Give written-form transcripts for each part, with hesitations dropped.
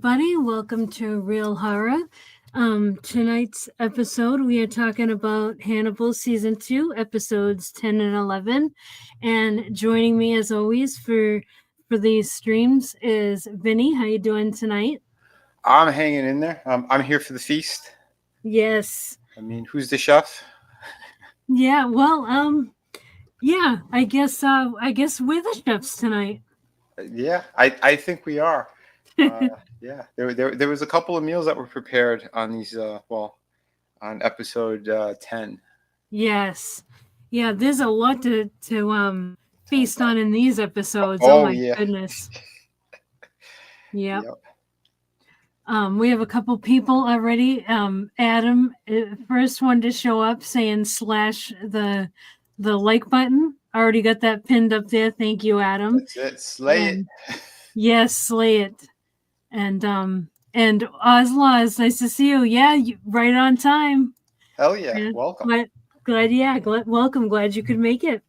everybody. Welcome to Real Horror. Tonight's episode, we are talking about Hannibal Season 2, episodes 10 and 11. And joining me, as always, for these streams is Vinny. How you doing tonight? I'm hanging in there. I'm here for the feast. Yes. I mean, who's the chef? Yeah, well, yeah, I guess we're the chefs tonight. Yeah, I think we are. Uh, yeah, there was a couple of meals that were prepared on these. On episode 10. Yes. Yeah, there's a lot to feast on in these episodes. Oh Oh my yeah. goodness. Yep. Yep. We have a couple people already. Adam, first one to show up, saying slash the like button. Already got that pinned up there. Thank you, Adam. That's it. Slay And yes, slay it. And Oz, nice to see you. Yeah, right on time. it. Hell yeah. Yeah, Welcome. welcome. Glad you could make it.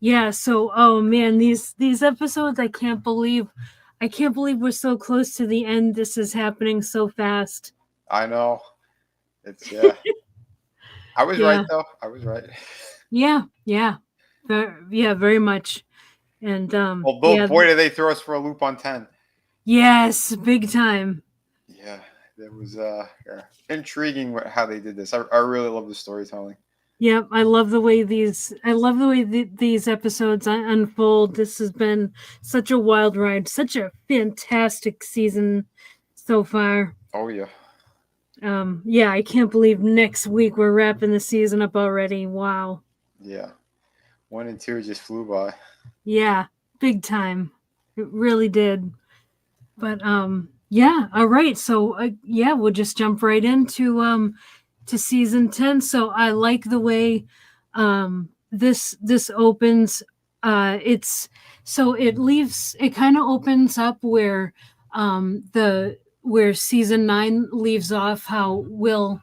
Yeah. So, oh man, these episodes, I can't believe we're so close to the end. This is happening so fast. I know. It's yeah. I was right Yeah. though. I was right. Yeah. Yeah, very much. And Well, yeah, boy, did they throw us for a loop on 10. yes, big time. Yeah, it was yeah, intriguing how they did this. I really love the storytelling. Yep, I love the way these episodes unfold. This has been such a wild ride, such a fantastic season so far. Oh yeah. Yeah, I can't believe next week we're wrapping the season up already. Wow. Yeah. 1 and 2 just flew by. Yeah, big time. It really did. But yeah, all right. So yeah, we'll just jump right into to season 10. So I like the way this opens. It's so it kind of opens up where the where season 9 leaves off, how Will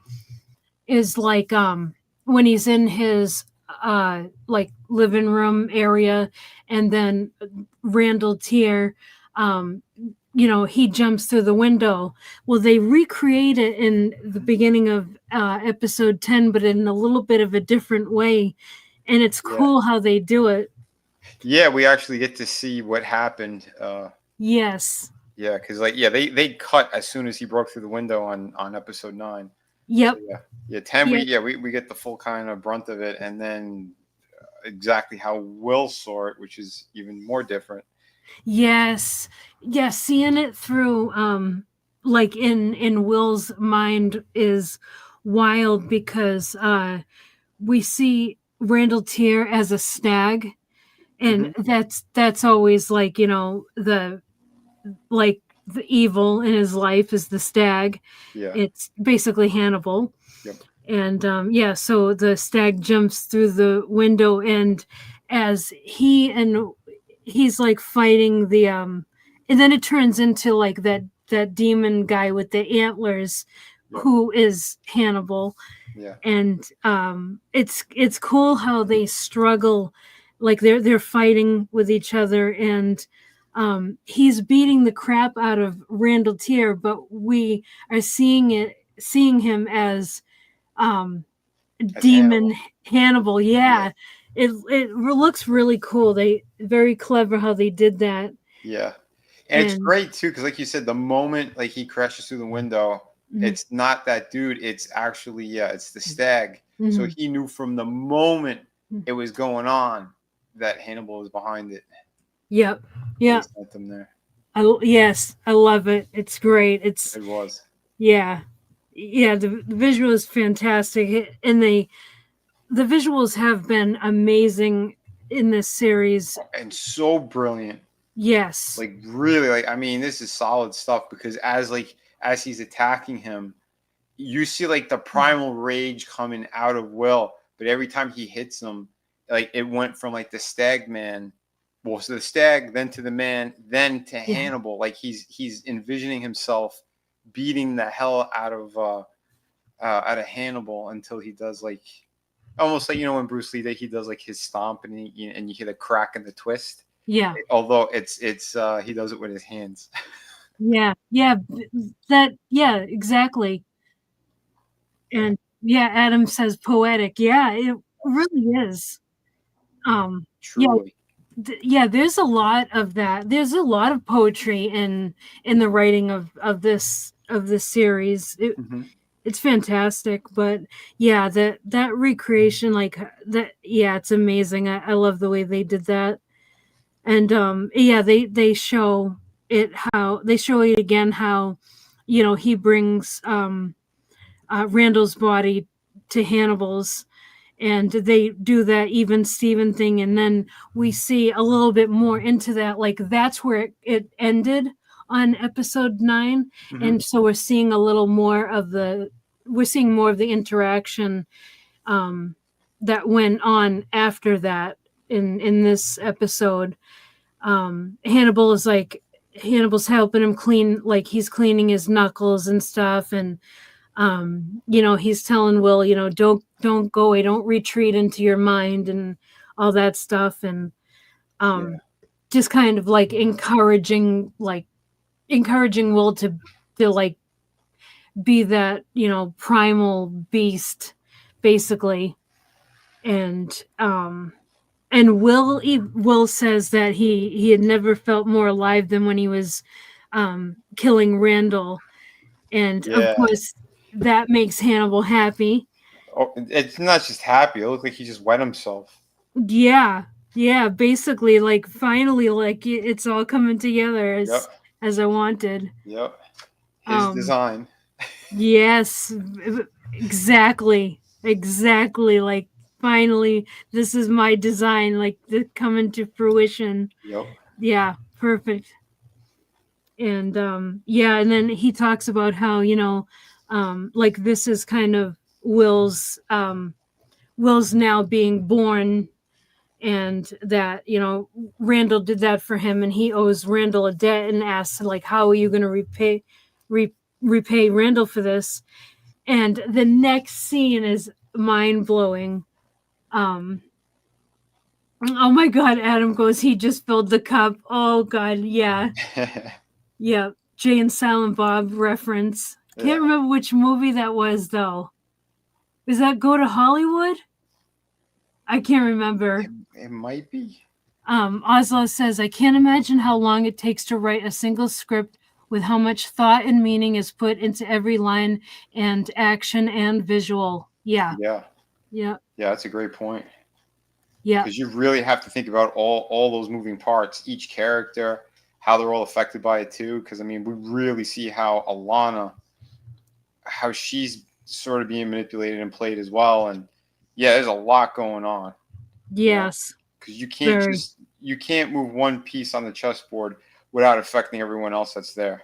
is like when he's in his like living room area, and then Randall Tier he jumps through the window. Well, they recreate it in the beginning of episode 10, but in a little bit of a different way, and it's cool how they do it. Yeah, we actually get to see what happened. Yes. Yeah, because they cut as soon as he broke through the window on episode 9. Yep. So, yeah, 10. Yep. We get the full kind of brunt of it, and then exactly how Will saw it, which is even more different. Yes. Yeah, seeing it through like in Will's mind is wild, because we see Randall Tier as a stag, and that's always like, the evil in his life is the stag. Yeah. It's basically Hannibal. Yep. And yeah, so the stag jumps through the window, and as he's like fighting the and then it turns into like that demon guy with the antlers, who is Hannibal. Yeah. And it's cool how they struggle, like they're fighting with each other, and he's beating the crap out of Randall Tier, but we are seeing him as demon Hannibal. Yeah. It looks really cool. They very clever how they did that. Yeah. And it's great too, because like you said, the moment like he crashes through the window, it's not that dude, it's actually it's the stag. So he knew from the moment it was going on that Hannibal was behind it. Yep. Yeah. Them there. Yes, I love it. It's great. It was. Yeah. Yeah, the visual is fantastic, and the visuals have been amazing in this series, and so brilliant. Yes. Like really, like I mean, this is solid stuff, because as he's attacking him, you see like the primal rage coming out of Will, but every time he hits him, like it went from like the stag man, well, so the stag, then to the man, then to Hannibal. Like he's envisioning himself beating the hell out of Hannibal until he does like almost like, when Bruce Lee he does like his stomp, and you hear the crack and the twist. Yeah. Although it's he does it with his hands. Yeah, yeah, that yeah, exactly. And yeah, Adam says poetic. Yeah, it really is. Yeah, Truly. yeah, there's a lot of that. There's a lot of poetry in the writing of this series. Hmm. It's fantastic, but yeah, that recreation like that yeah, it's amazing. I love the way they did that. And yeah, they show it how they show it again how he brings Randall's body to Hannibal's, and they do that even Steven thing, and then we see a little bit more into that. Like that's where it ended on episode 9, Hmm. and so we're seeing more of the interaction that went on after that in this episode. Hannibal's helping him clean, like he's cleaning his knuckles and stuff, and he's telling Will, don't go away, don't retreat into your mind and all that stuff, and Yeah. um, just kind of like encouraging Will to like be that primal beast, basically, and Will says that he had never felt more alive than when he was killing Randall, and of Yeah. course that makes Hannibal happy. Oh, it's not just happy. It looked like he just wet himself. Yeah, yeah, basically, like finally, like it's all coming together Yep. as I wanted. Yep. His Um, design. yes, exactly, exactly. Like finally, this is my design, like coming to fruition. Yep. Yeah, perfect. And yeah, and then he talks about how like this is kind of Will's now being born, and that Randall did that for him, and he owes Randall a debt, and asks like, how are you going to re- repay Randall for this? And the next scene is mind blowing. um oh my god, Adam goes, he just filled the cup. Oh god, yeah, yeah, Jay and Silent Bob reference. Yeah. Can't remember which movie that was though. Is that Go to Hollywood? I can't remember. It might be. Oslo says, I can't imagine how long it takes to write a single script with how much thought and meaning is put into every line and action and visual. Yeah, Yeah. yeah, Yeah, that's a great point. yeah, Because you really have to think about all those moving parts, each character, how they're all affected by it too. Because I mean, we really see how Alana, how she's sort of being manipulated and played as well. And yeah, there's a lot going on, you know, yes, because very. you can't move one piece on the chessboard without affecting everyone else that's there.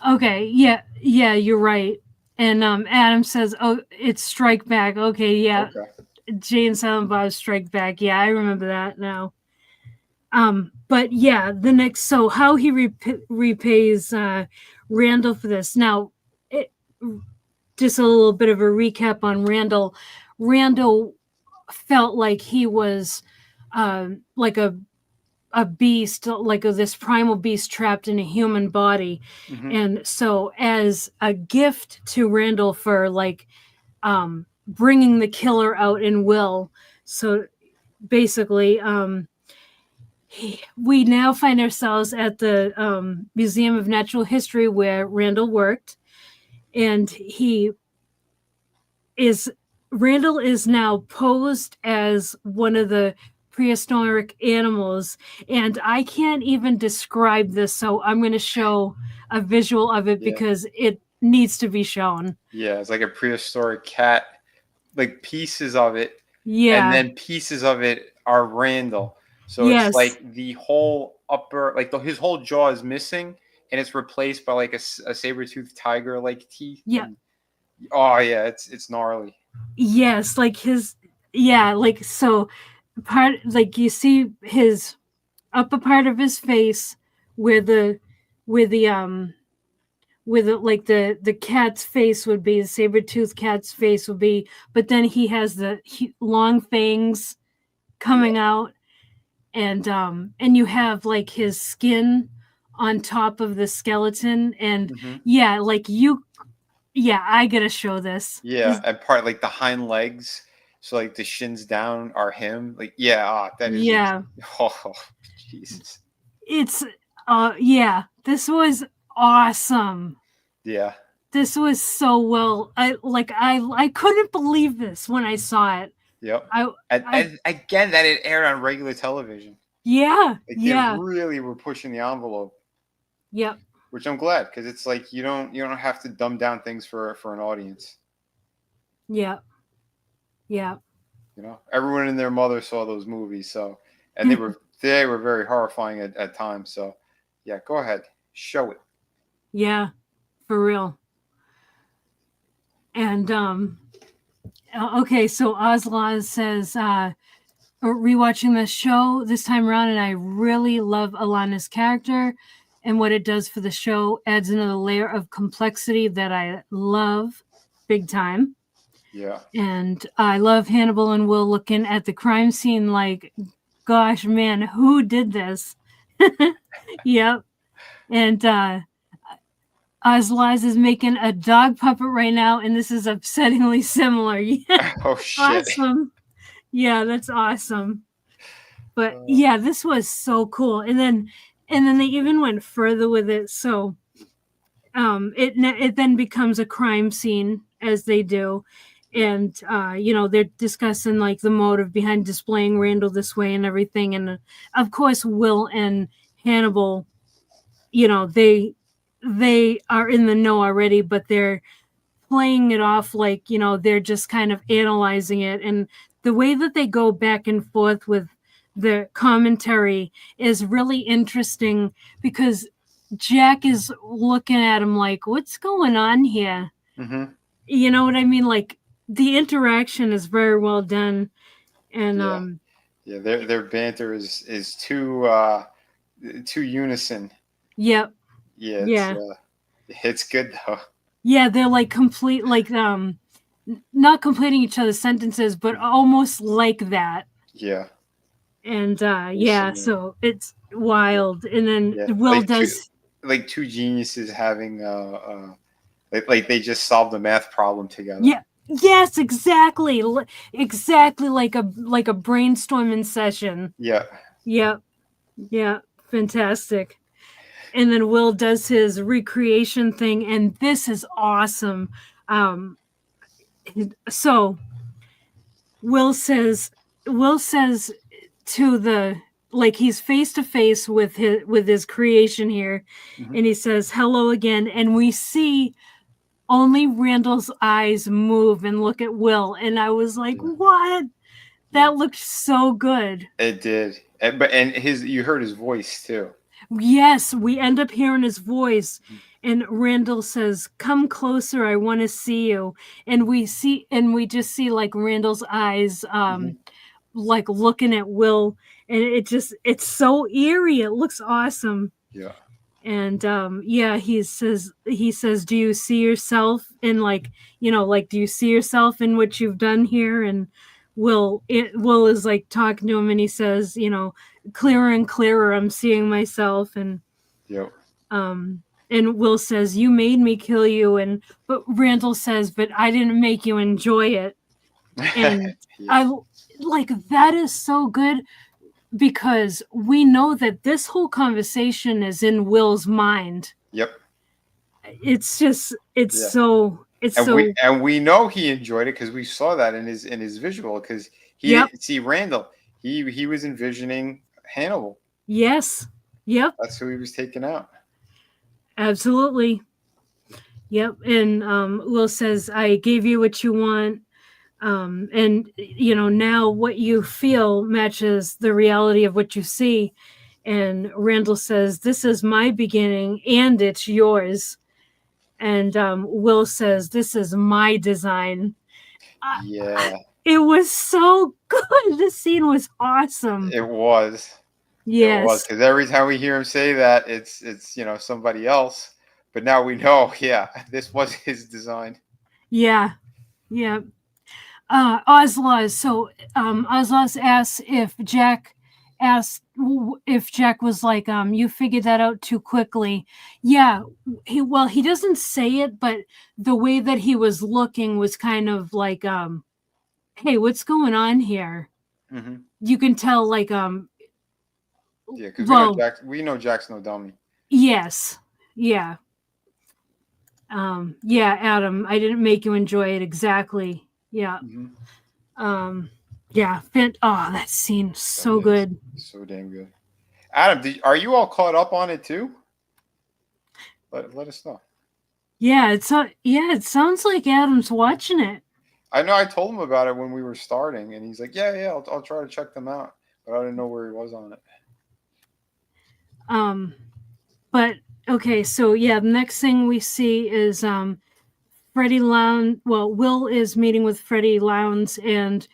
Okay, yeah, yeah, you're right. And Adam says, oh, it's Strike Back. Okay, yeah, Okay. Jay and Silent Bob's Strike Back. Yeah, I remember that now. But yeah, the next, so how he repays Randall for this. Now, it, just a little bit of a recap on Randall. Randall felt like he was like a beast, like this primal beast trapped in a human body. Hmm. And so, as a gift to Randall for like bringing the killer out in Will, so basically, we now find ourselves at the Museum of Natural History where Randall worked, and he is Randall is now posed as one of the prehistoric animals, and I can't even describe this, so I'm going to show a visual of it Yeah. because it needs to be shown. Yeah, it's like a prehistoric cat, like pieces of it, and Yeah. then pieces of it are Randall. So it's Yes. like the whole upper, like his whole jaw is missing, and it's replaced by like a saber-toothed tiger like teeth. Yeah. And oh yeah, it's gnarly. Yes, like his yeah, like so part like you see his upper part of his face where the where the with it, like the cat's face would be, the saber-toothed cat's face would be, but then he has the long fangs Yeah. coming out, and you have like his skin on top of the skeleton, and Hmm. yeah, like you, yeah, I gotta show this. Yeah, and part like the hind legs, so like the shins down are him. Like, yeah, that is Yeah, oh, Jesus. it's yeah, this was awesome. Yeah. This was so well. I couldn't believe this when I saw it. Yep. I I And again, that it aired on regular television. yeah, Like they yeah, really were pushing the envelope, yep, which I'm glad because it's like you don't have to dumb down things for an audience. yep, yep. You know, everyone and their mother saw those movies, so and they were very horrifying at times. So, yeah, go ahead, show it. Yeah, for real. And okay, so Oslaz says rewatching this show this time around, and I really love Alana's character and what it does for the show. Adds another layer of complexity that I love big time. Yeah. And I love Hannibal and Will looking at the crime scene like, gosh, man, who did this? Yep. And Ozlaz is making a dog puppet right now, and this is upsettingly similar. Yeah, Oh shit. awesome. Yeah, that's awesome. But Uh, yeah, this was so cool. And then they even went further with it. So it then becomes a crime scene as they do. And they're discussing like the motive behind displaying Randall this way and everything. And of course, Will and Hannibal, they are in the know already, but they're playing it off like they're just kind of analyzing it, and the way that they go back and forth with the commentary is really interesting because Jack is looking at him like, what's going on here? mm-hmm. You know what I mean? Like the interaction is very well done. And Yeah. Yeah. Their banter is too unison. yep, Yeah. yeah, It's good though. yeah, they're like complete, like not completing each other's sentences, but almost like that. Yeah. And Very yeah, similar. so it's wild. And then Yeah. Will does, Like two geniuses having like they just solved a math problem together. yeah, yes, exactly, exactly like a brainstorming session. Yeah. Yep, yeah, fantastic. And then Will does his recreation thing, and this is awesome. Um, so Will says to the, like, he's face to face with his creation here, Mm-hmm. and he says hello again, and we see only Randall's eyes move and look at Will, and I was like, Yeah. what? Yeah. That looked so good. It did. And his you heard his voice too. Yes, we end up hearing his voice, Mhm. and Randall says, come closer, I want to see you. And we just see like Randall's eyes Mhm. like looking at Will, and it's so eerie. It looks awesome. Yeah. And yeah, he says, do you see yourself in, like, like, do you see yourself in what you've done here? And Will is like talking to him, and he says, clearer and clearer, I'm seeing myself. And Yep. and Will says, you made me kill you. And but Randall says, but I didn't make you enjoy it. And Yeah. I like, that is so good, because we know that this whole conversation is in Will's mind. Yep. It's just it's Yeah. so it's so And we know he enjoyed it because we saw that in his visual because he Yep. didn't see Randall. He was envisioning Hannibal. Yes. Yep. That's who he was taking out. Absolutely. Yep. And Will says, I gave you what you want. And now what you feel matches the reality of what you see. And Randall says, this is my beginning and it's yours. And Will says, this is my design. Yeah. It was so good. The scene was awesome. It was. It was Yes. because every time we hear him say that, it's somebody else. But now we know, yeah, this was his design. Yeah. Yeah. Oslaz. So Oslaz asks if Jack asked if Jack was like, you figured that out too quickly. Yeah, he doesn't say it, but the way that he was looking was kind of like, hey, what's going on here? Mm-hmm. You can tell, like, Yeah, because well, We know Jack's no dummy. yes, yeah, yeah, Adam, I didn't make you enjoy it exactly. Yeah, Mm-hmm. um, yeah, oh, that scene That so is good. so damn good. Adam, are you all caught up on it too? Let us know. Yeah, yeah, it sounds like Adam's watching it. I know I told him about it when we were starting, and he's like, "Yeah, I'll try to check them out," but I didn't know where he was on it. Um, but okay, so yeah, the next thing we see is Freddie Lowndes. Well, Will is meeting with Freddie Lowndes, and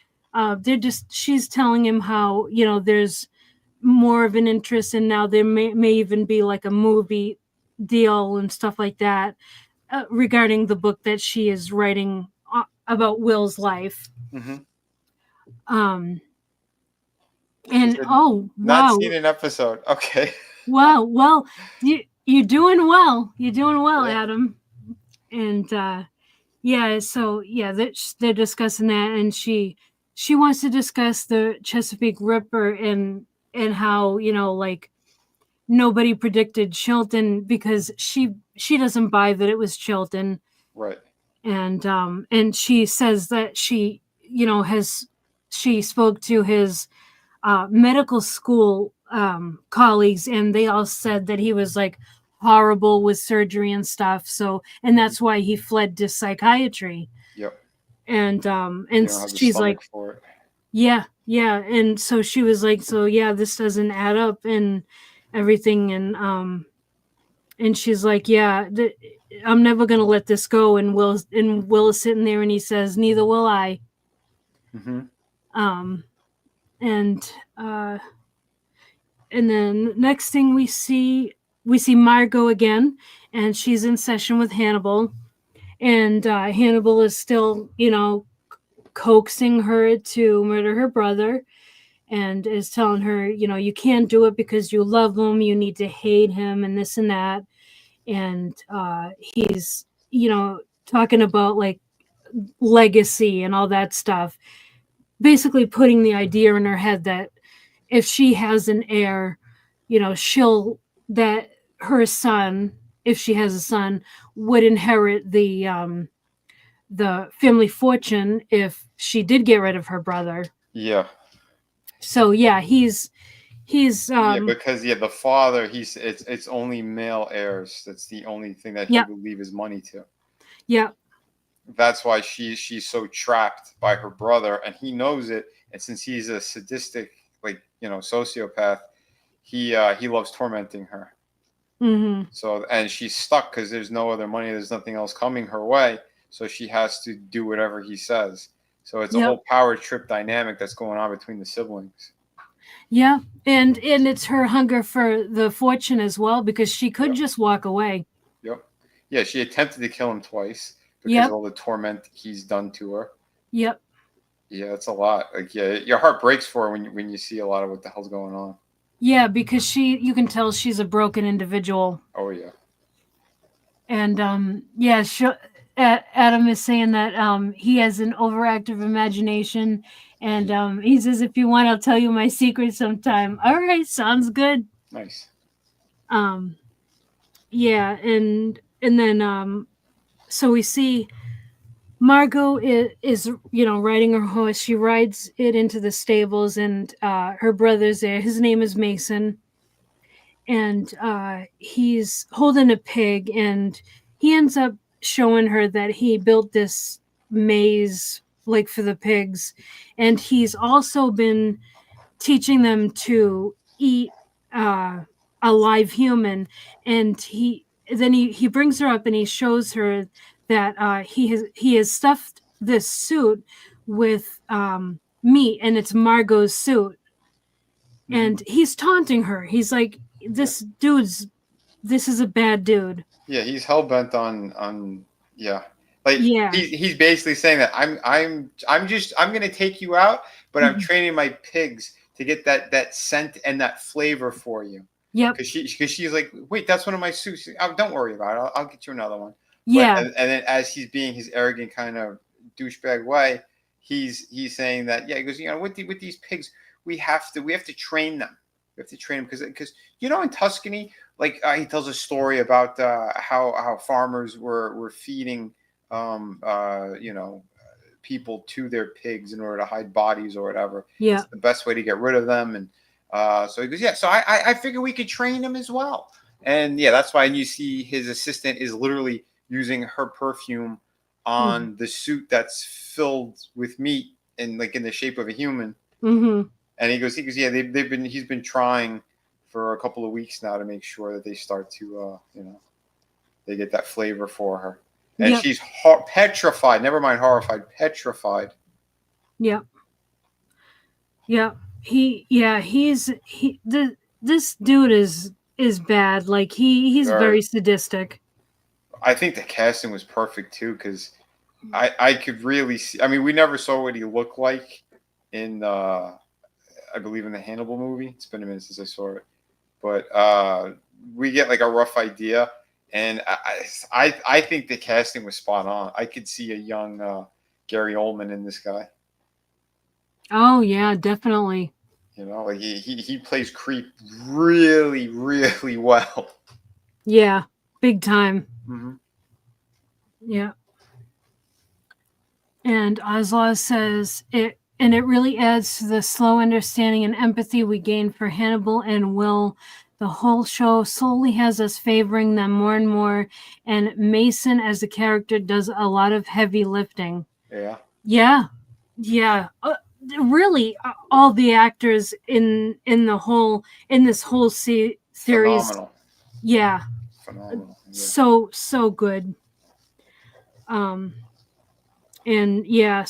she's telling him how, there's more of an interest, and now there may even be like a movie deal and stuff like that, regarding the book that she is writing about Will's life. Mm-hmm. Um, He and said, oh "Not wow, seen an episode." Okay. wow, well, you're doing well. You're doing well, Yeah. Adam. And yeah, so yeah, they're discussing that, and she wants to discuss the Chesapeake Ripper, and how, like, nobody predicted Chilton, because she doesn't buy that it was Chilton. Right. And she says that she spoke to his medical school colleagues, and they all said that he was like horrible with surgery and stuff. So, and Mm-hmm. that's why he fled to psychiatry. Yep. And You don't have the she's like, stomach for it. yeah, yeah. And so she was like, so yeah, this doesn't add up and everything. And she's like, yeah, I'm never gonna let this go. And Will is sitting there, and he says, neither will I. Mm-hmm. Um, and uh, and then next thing we see Margot again, and she's in session with Hannibal, and Hannibal is still, coaxing her to murder her brother, and is telling her, you can't do it because you love him, you need to hate him, and this and that. And he's, talking about like legacy and all that stuff, basically putting the idea in her head that if she has an heir, she'll that her son, if she has a son, would inherit the family fortune if she did get rid of her brother. Yeah. So yeah, he's Yeah, because the father, it's only male heirs. That's the only thing that he yep, would leave his money to. yep, That's why she's so trapped by her brother, and he knows it. And since he's a sadistic, like, sociopath, he loves tormenting her. mm-hmm, So, and she's stuck because there's no other money. There's nothing else coming her way. So she has to do whatever he says. So it's a yep, whole power trip dynamic that's going on between the siblings. yeah. And it's her hunger for the fortune as well, because she could Yep. just walk away. Yep. Yeah, she attempted to kill him twice because of Yep, all the torment he's done to her. yep. Yeah, it's a lot. Like, yeah, your heart breaks for her when you see a lot of what the hell's going on. Yeah, because you can tell she's a broken individual. Oh yeah. And yeah, Adam is saying that he has an overactive imagination, and he says, if you want, I'll tell you my secret sometime. All right, sounds good. Nice. Um, yeah, and then so we see Margot is riding her horse. She rides it into the stables, and her brother's there. His name is Mason, and he's holding a pig, and he ends up showing her that he built this maze like for the pigs, and he's also been teaching them to eat uh, a live human. And he brings her up, and he shows her that he has stuffed this suit with meat, and it's Margot's suit. Mm-hmm. And he's taunting her. He's like, Yeah. this is a bad dude. Yeah, he's hell bent on yeah. Like Yeah. he's basically saying that I'm gonna take you out, but I'm training my pigs to get that scent and that flavor for you. Yep. Because she's like, wait, that's one of my suits. Oh, don't worry about it. I'll get you another one. But Yeah. and then as he's being his arrogant kind of douchebag way, he's saying that, yeah, he goes, with these pigs, we have to train them. We have to train them because in Tuscany, like he tells a story about how farmers were feeding people to their pigs in order to hide bodies or whatever. Yeah. It's the best way to get rid of them. And so he goes, yeah. So I figure we could train them as well. And yeah, that's why you see his assistant is literally using her perfume on the suit that's filled with meat and like in the shape of a human. Mm-hmm. And he goes, yeah, he's been trying for a couple of weeks now to make sure that they start to, they get that flavor for her. And Yep. she's petrified. Never mind horrified, petrified. Yep. Yep. This dude is bad. Like he's very sadistic. I think the casting was perfect too, because I could really see. I mean, we never saw what he looked like in I believe in the Hannibal movie. It's been a minute since I saw it, but we get like a rough idea. And I think the casting was spot on. I could see a young Gary Oldman in this guy. Oh yeah, definitely. Like he plays creep really, really well. Yeah, big time. Mm-hmm. Yeah. And Oslo says it really adds to the slow understanding and empathy we gain for Hannibal and Will. The whole show slowly has us favoring them more and more, and Mason as a character does a lot of heavy lifting. Yeah. Yeah. Really, all the actors in this whole series, phenomenal. Yeah, phenomenal. Yeah. So good. And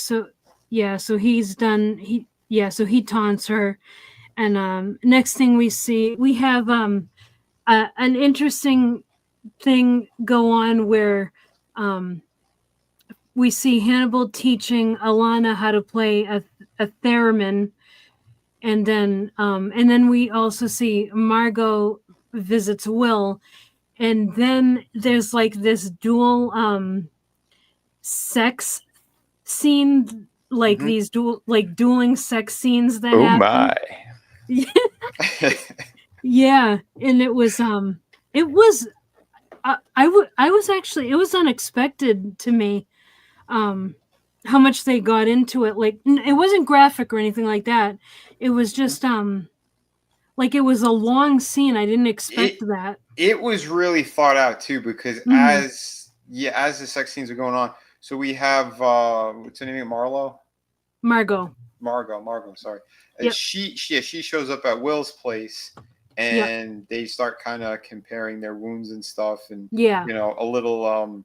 so he's done. So he taunts her, and next thing we see, we have an interesting thing go on where we see Hannibal teaching Alana how to play a theremin, and then we also see Margot visits Will, and then there's like this dual sex scene, like these dueling sex scenes that happen. Yeah, and it was it was unexpected to me how much they got into it. Like it wasn't graphic or anything like that. It was just like it was a long scene. I didn't expect that. It was really thought out too, because as the sex scenes are going on, so we have what's her name? Margot, sorry. Yep. She shows up at Will's place, and they start kind of comparing their wounds and stuff, and a little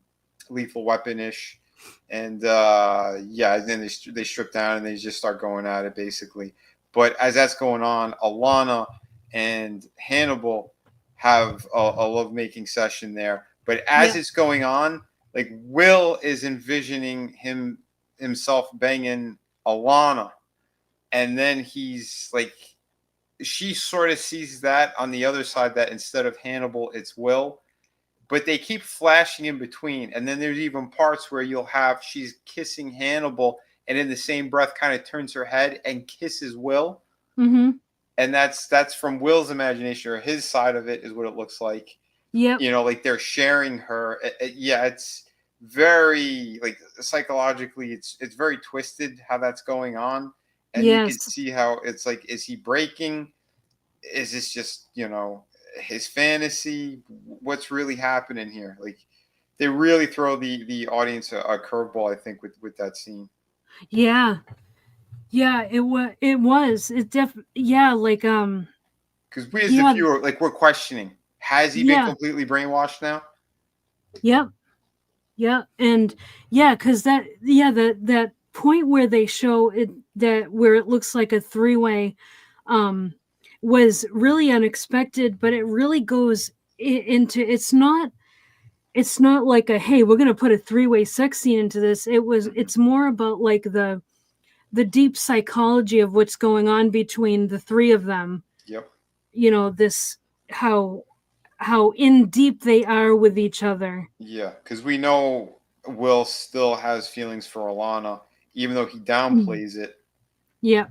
Lethal Weapon-ish, and then they strip down and they just start going at it basically. But as that's going on, Alana and Hannibal have a love-making session there. But as it's going on, like Will is envisioning himself banging Alana, and then he's like, she sort of sees that on the other side, that instead of Hannibal, it's Will. But they keep flashing in between, and then there's even parts where she's kissing Hannibal, and in the same breath kind of turns her head and kisses Will. Mm-hmm. And that's from Will's imagination, or his side of it is what it looks like. Yep. Like they're sharing her. It's very, like, psychologically, it's very twisted how that's going on. And you can see how it's like, is he breaking? Is this just, his fantasy? What's really happening here? Like, they really throw the audience a curveball, I think, with that scene. Yeah, it was. Like because we as the viewer, like, we're questioning, has he been completely brainwashed now? Yep. And because that point where they show it, that where it looks like a three-way was really unexpected, but it really goes into, it's not like a, hey, we're going to put a three-way sex scene into this. It's more about like the the deep psychology of what's going on between the three of them. Yep. You know, this how in deep they are with each other. Yeah, because we know Will still has feelings for Alana, even though he Mm. downplays it. Yep.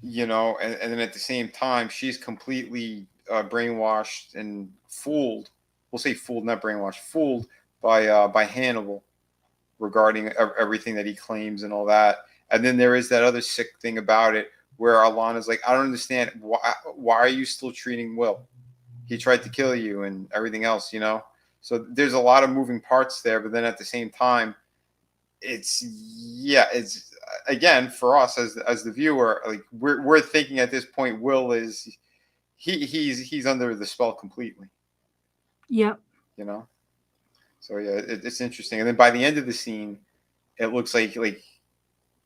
And then at the same time, she's completely brainwashed and fooled. We'll say fooled, not brainwashed, fooled by Hannibal regarding everything that he claims and all that. And then there is that other sick thing about it where Alana's like, I don't understand why are you still treating Will? He tried to kill you and everything else. So there's a lot of moving parts there, but then at the same time, it's again for us as the viewer, like we're thinking at this point, Will is he's under the spell completely, Yep. you know. So yeah, it's interesting. And then by the end of the scene, it looks like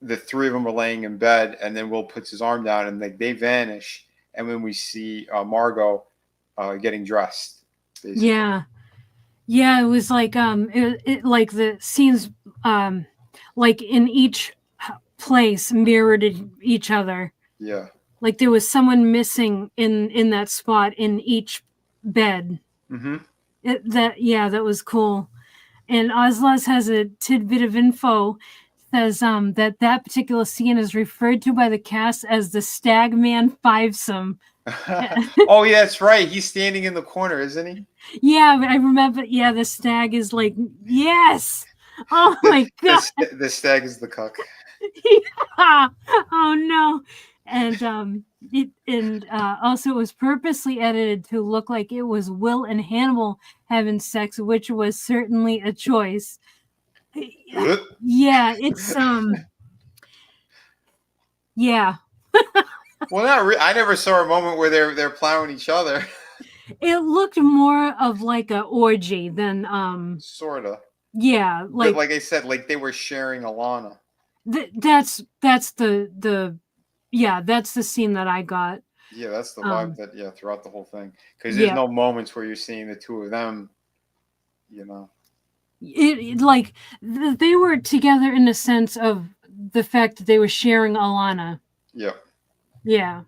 the three of them are laying in bed, and then Will puts his arm down, and like they vanish, and when we see Margot getting dressed, basically. Yeah. Yeah, it was like it like the scenes like in each place mirrored each other. Yeah. Like there was someone missing in that spot in each bed. Mm-hmm. That was cool. And Ozlaz has a tidbit of info, says that particular scene is referred to by the cast as the Stagman Fivesome. Oh yeah, that's right. He's standing in the corner, isn't he? Yeah, I remember. Yeah, the stag is like, yes. Oh my god. The stag is the cuck. Yeah. Oh no. And also it was purposely edited to look like it was Will and Hannibal having sex, which was certainly a choice. Yeah, it's yeah. Well, I never saw a moment where they're plowing each other. It looked more of like a orgy than Sorta. yeah, But like like I said, like they were sharing Alana. that's the yeah, that's the scene that I got. Yeah, that's the vibe that throughout the whole thing. Because there's Yeah. no moments where you're seeing the two of them. You know. Like they were together in the sense of the fact that they were sharing Alana. Yep. Yeah.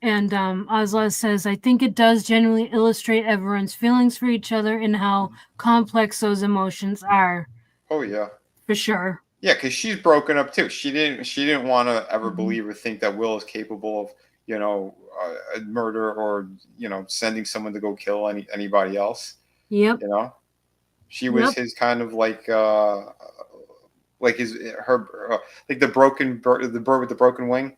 And Ozla says, I think it does genuinely illustrate everyone's feelings for each other and how complex those emotions are. Oh yeah. For sure. Yeah, because she's broken up too. She didn't want to ever believe or think that Will is capable of a murder or sending someone to go kill anybody else. Yep. She was his kind of like the bird with the broken wing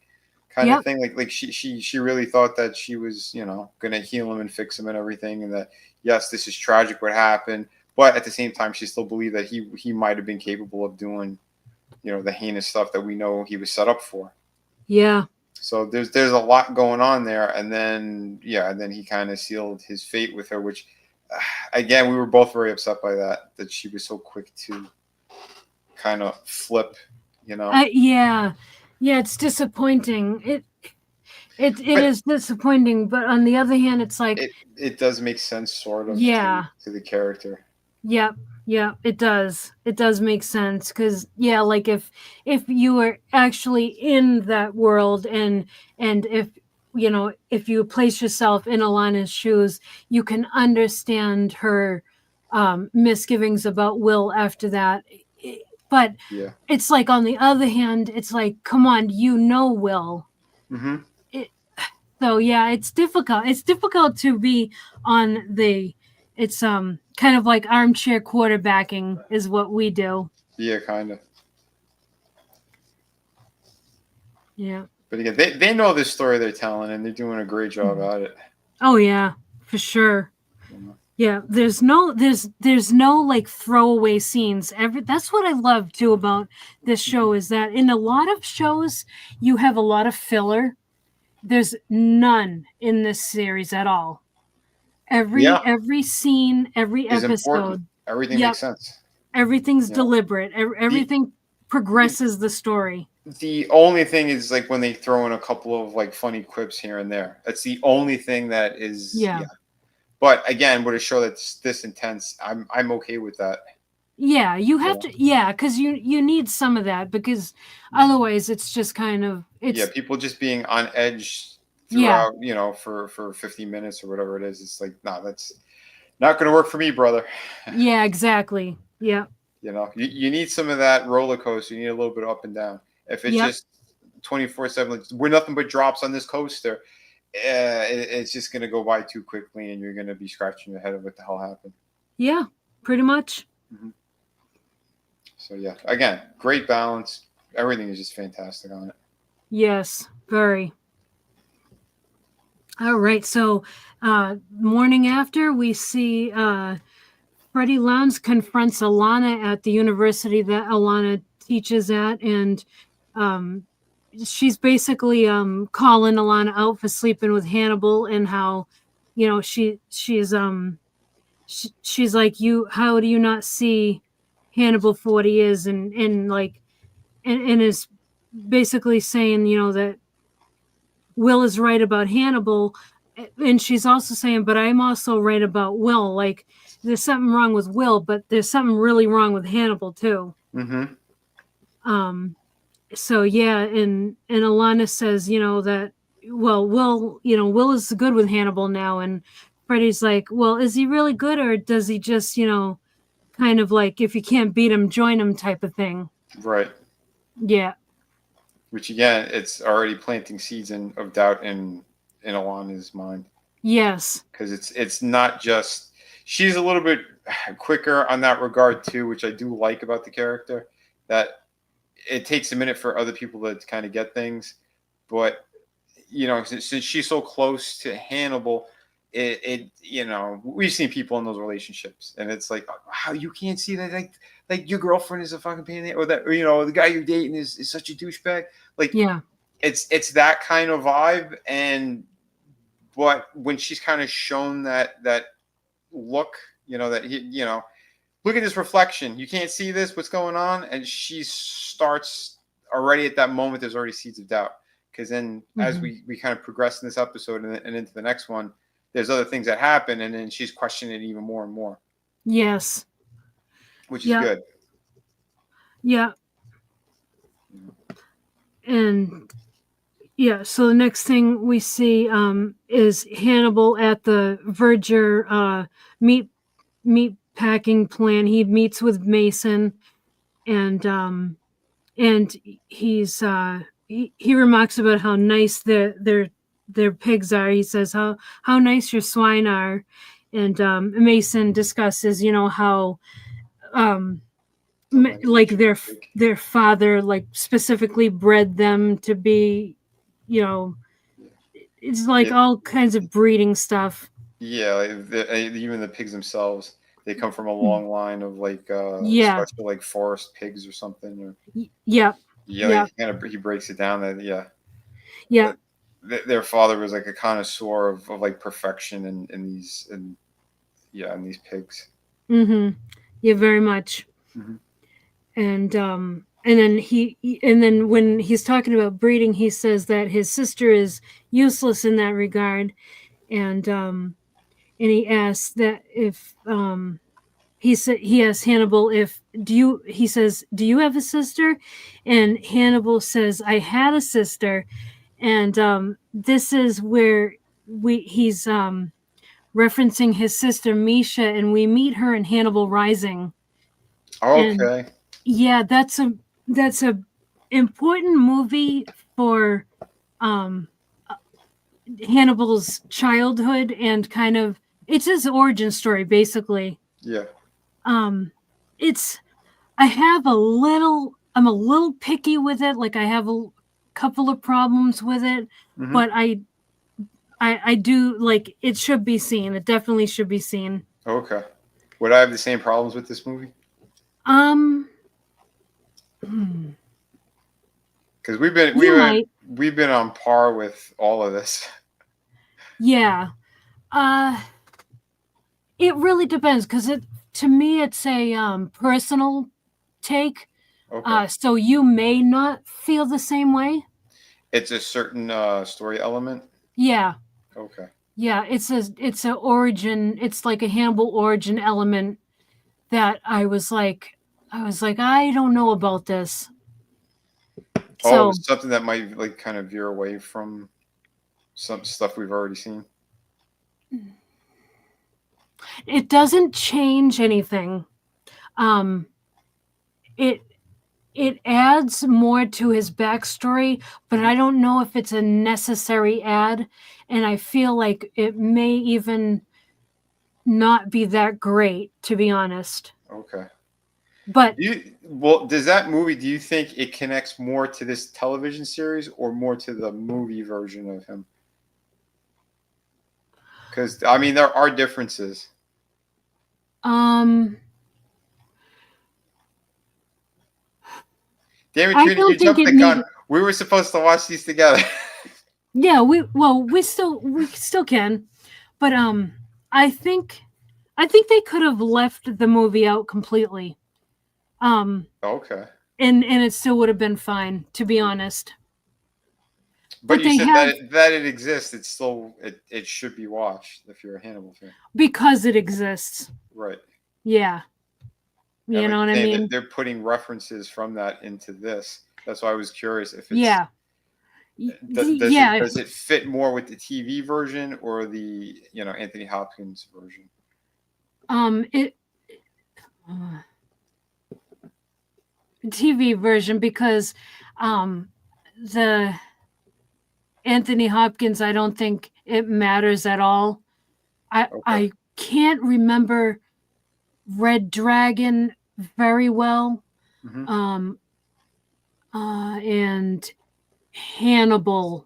kind of thing. Like she really thought that she was gonna heal him and fix him and everything, and that yes, this is tragic what happened, but at the same time she still believed that he might have been capable of doing the heinous stuff that we know he was set up for. Yeah. So there's a lot going on there, and then he kind of sealed his fate with her, which again we were both very upset by that she was so quick to kind of flip. Yeah, it's disappointing. It is disappointing, but on the other hand, it's like it does make sense sort of to the character. Yep. Yeah, it does. It does make sense because like if you were actually in that world and if you place yourself in Alana's shoes, you can understand her misgivings about Will after that. But it's like on the other hand, it's like, come on, Will. Mm-hmm. So yeah, it's difficult. It's difficult to be on the. It's kind of like armchair quarterbacking is what we do. Yeah, kind of. Yeah. But again, they know this story they're telling, and they're doing a great job at it. Oh yeah, for sure. Yeah, there's no like throwaway scenes. That's what I love too about this show is that in a lot of shows you have a lot of filler. There's none in this series at all. Every scene, every episode, important. Everything makes sense. Everything's deliberate. Everything progresses the story. The only thing is like when they throw in a couple of like funny quips here and there. That's the only thing that is. Yeah. But again, with a show that's this intense, I'm okay with that. Yeah, you You have know? to. Yeah, because you need some of that because otherwise it's just kind of Yeah, it's people just being on edge yeah throughout, for 50 minutes or whatever it is. It's like, nah, that's not going to work for me, brother. yeah exactly yeah You need some of that roller coaster. You need a little bit of up and down. If it's yep just 24/7, like, we're nothing but drops on this coaster, it's just going to go by too quickly, and you're going to be scratching your head of what the hell happened. yeah pretty much Mhm. So yeah, again, great balance. Everything is just fantastic on it. yes very. All right, so morning after we see Freddie Lounds confronts Alana at the university that Alana teaches at, and um, she's basically calling Alana out for sleeping with Hannibal, and how she's like, you, how do you not see Hannibal for what he is, and like and is basically saying that Will is right about Hannibal, and she's also saying, but I'm also right about Will. Like, there's something wrong with Will, but there's something really wrong with Hannibal too. Mm-hmm. Um, so yeah, and Alana says, that Will is good with Hannibal now, and Freddy's like, well, is he really good, or does he just, kind of like, if you can't beat him, join him type of thing? Right. Yeah. Which again, it's already planting seeds of doubt in Alana's mind, Yes. because it's not just, she's a little bit quicker on that regard too, which I do like about the character. That it takes a minute for other people to kind of get things, but since she's so close to Hannibal, we've seen people in those relationships, and it's like, how you can't see that, like your girlfriend is a fucking pain in the, or that, the guy you're dating is such a douchebag. Like, Yeah. it's that kind of vibe. And but when she's kind of shown that look, that he, look at this reflection, you can't see this, what's going on, and she starts already at that moment. There's already seeds of doubt, because then as Hmm. we kind of progress in this episode, and into the next one, there's other things that happen, and then she's questioning it even more and more, Yes. which is Yeah. good. Yeah. And yeah, so the next thing we see is Hannibal at the Verger meat meat packing plant. He meets with Mason, and and he remarks about how nice their pigs are. He says how nice your swine are, and Mason discusses how um The lineage like of their the pig. their father like specifically bred them to be, you know it's like Yeah, all kinds of breeding stuff. yeah, like even the pigs themselves, they come from a long line of like Yeah. special, like forest pigs or something. Or Yep. yeah, like, Yep. he breaks it down that, yeah, Yep. their father was like a connoisseur of like perfection in these pigs. Mm-hmm. Yeah, very much. Hmm. And then when he's talking about breeding, he says that his sister is useless in that regard, and he asks that if he asks Hannibal if do you he says, do you have a sister? And Hannibal says, I had a sister. And this is where he's referencing his sister Misha, and we meet her in Hannibal Rising. And Okay. yeah, that's a important movie for um Hannibal's childhood, and kind of it's his origin story basically. Yeah. um it's I'm a little picky with it, like I have a couple of problems with it, Hmm. but I do like it. Should be seen. It definitely should be seen. Okay. Would I have the same problems with this movie? Um, hmm, Because we've been you might. we've been on par with all of this. Yeah. Uh, it really depends because it to me it's a personal take. Okay. So you may not feel the same way. It's a certain story element. Yeah. Okay. Yeah. It's a origin. It's like a Hannibal origin element that I was like, I don't know about this. Oh, So something that might like kind of veer away from some stuff we've already seen. it doesn't change anything. Um, it it adds more to his backstory, but Mhm. I don't know if it's a necessary add, and I feel like it may even not be that great, to be honest. Okay. But Well, does that movie, do you think it connects more to this television series or more to the movie version of him? Because, I mean, there are differences. um, Damn it, I Trina, you don't think jumped it the gun. needed. We were supposed to watch these together. Yeah, we still can, but I think I think they could have left the movie out completely. Um, Okay. and it still would have been fine, to be honest. But But you they said have, that it exists. It's still, it should be watched if you're a Hannibal fan. because it exists. Right. Yeah, And you like know what I you're saying, that mean. they're putting references from that into this. That's why I was curious if it's, Yeah, yeah. does it fit more with the TV version or the, Anthony Hopkins version? It uh, TV version, because the Anthony Hopkins, I don't think it matters at all. I Okay. I can't remember Red Dragon very well. Hmm. Um, and Hannibal,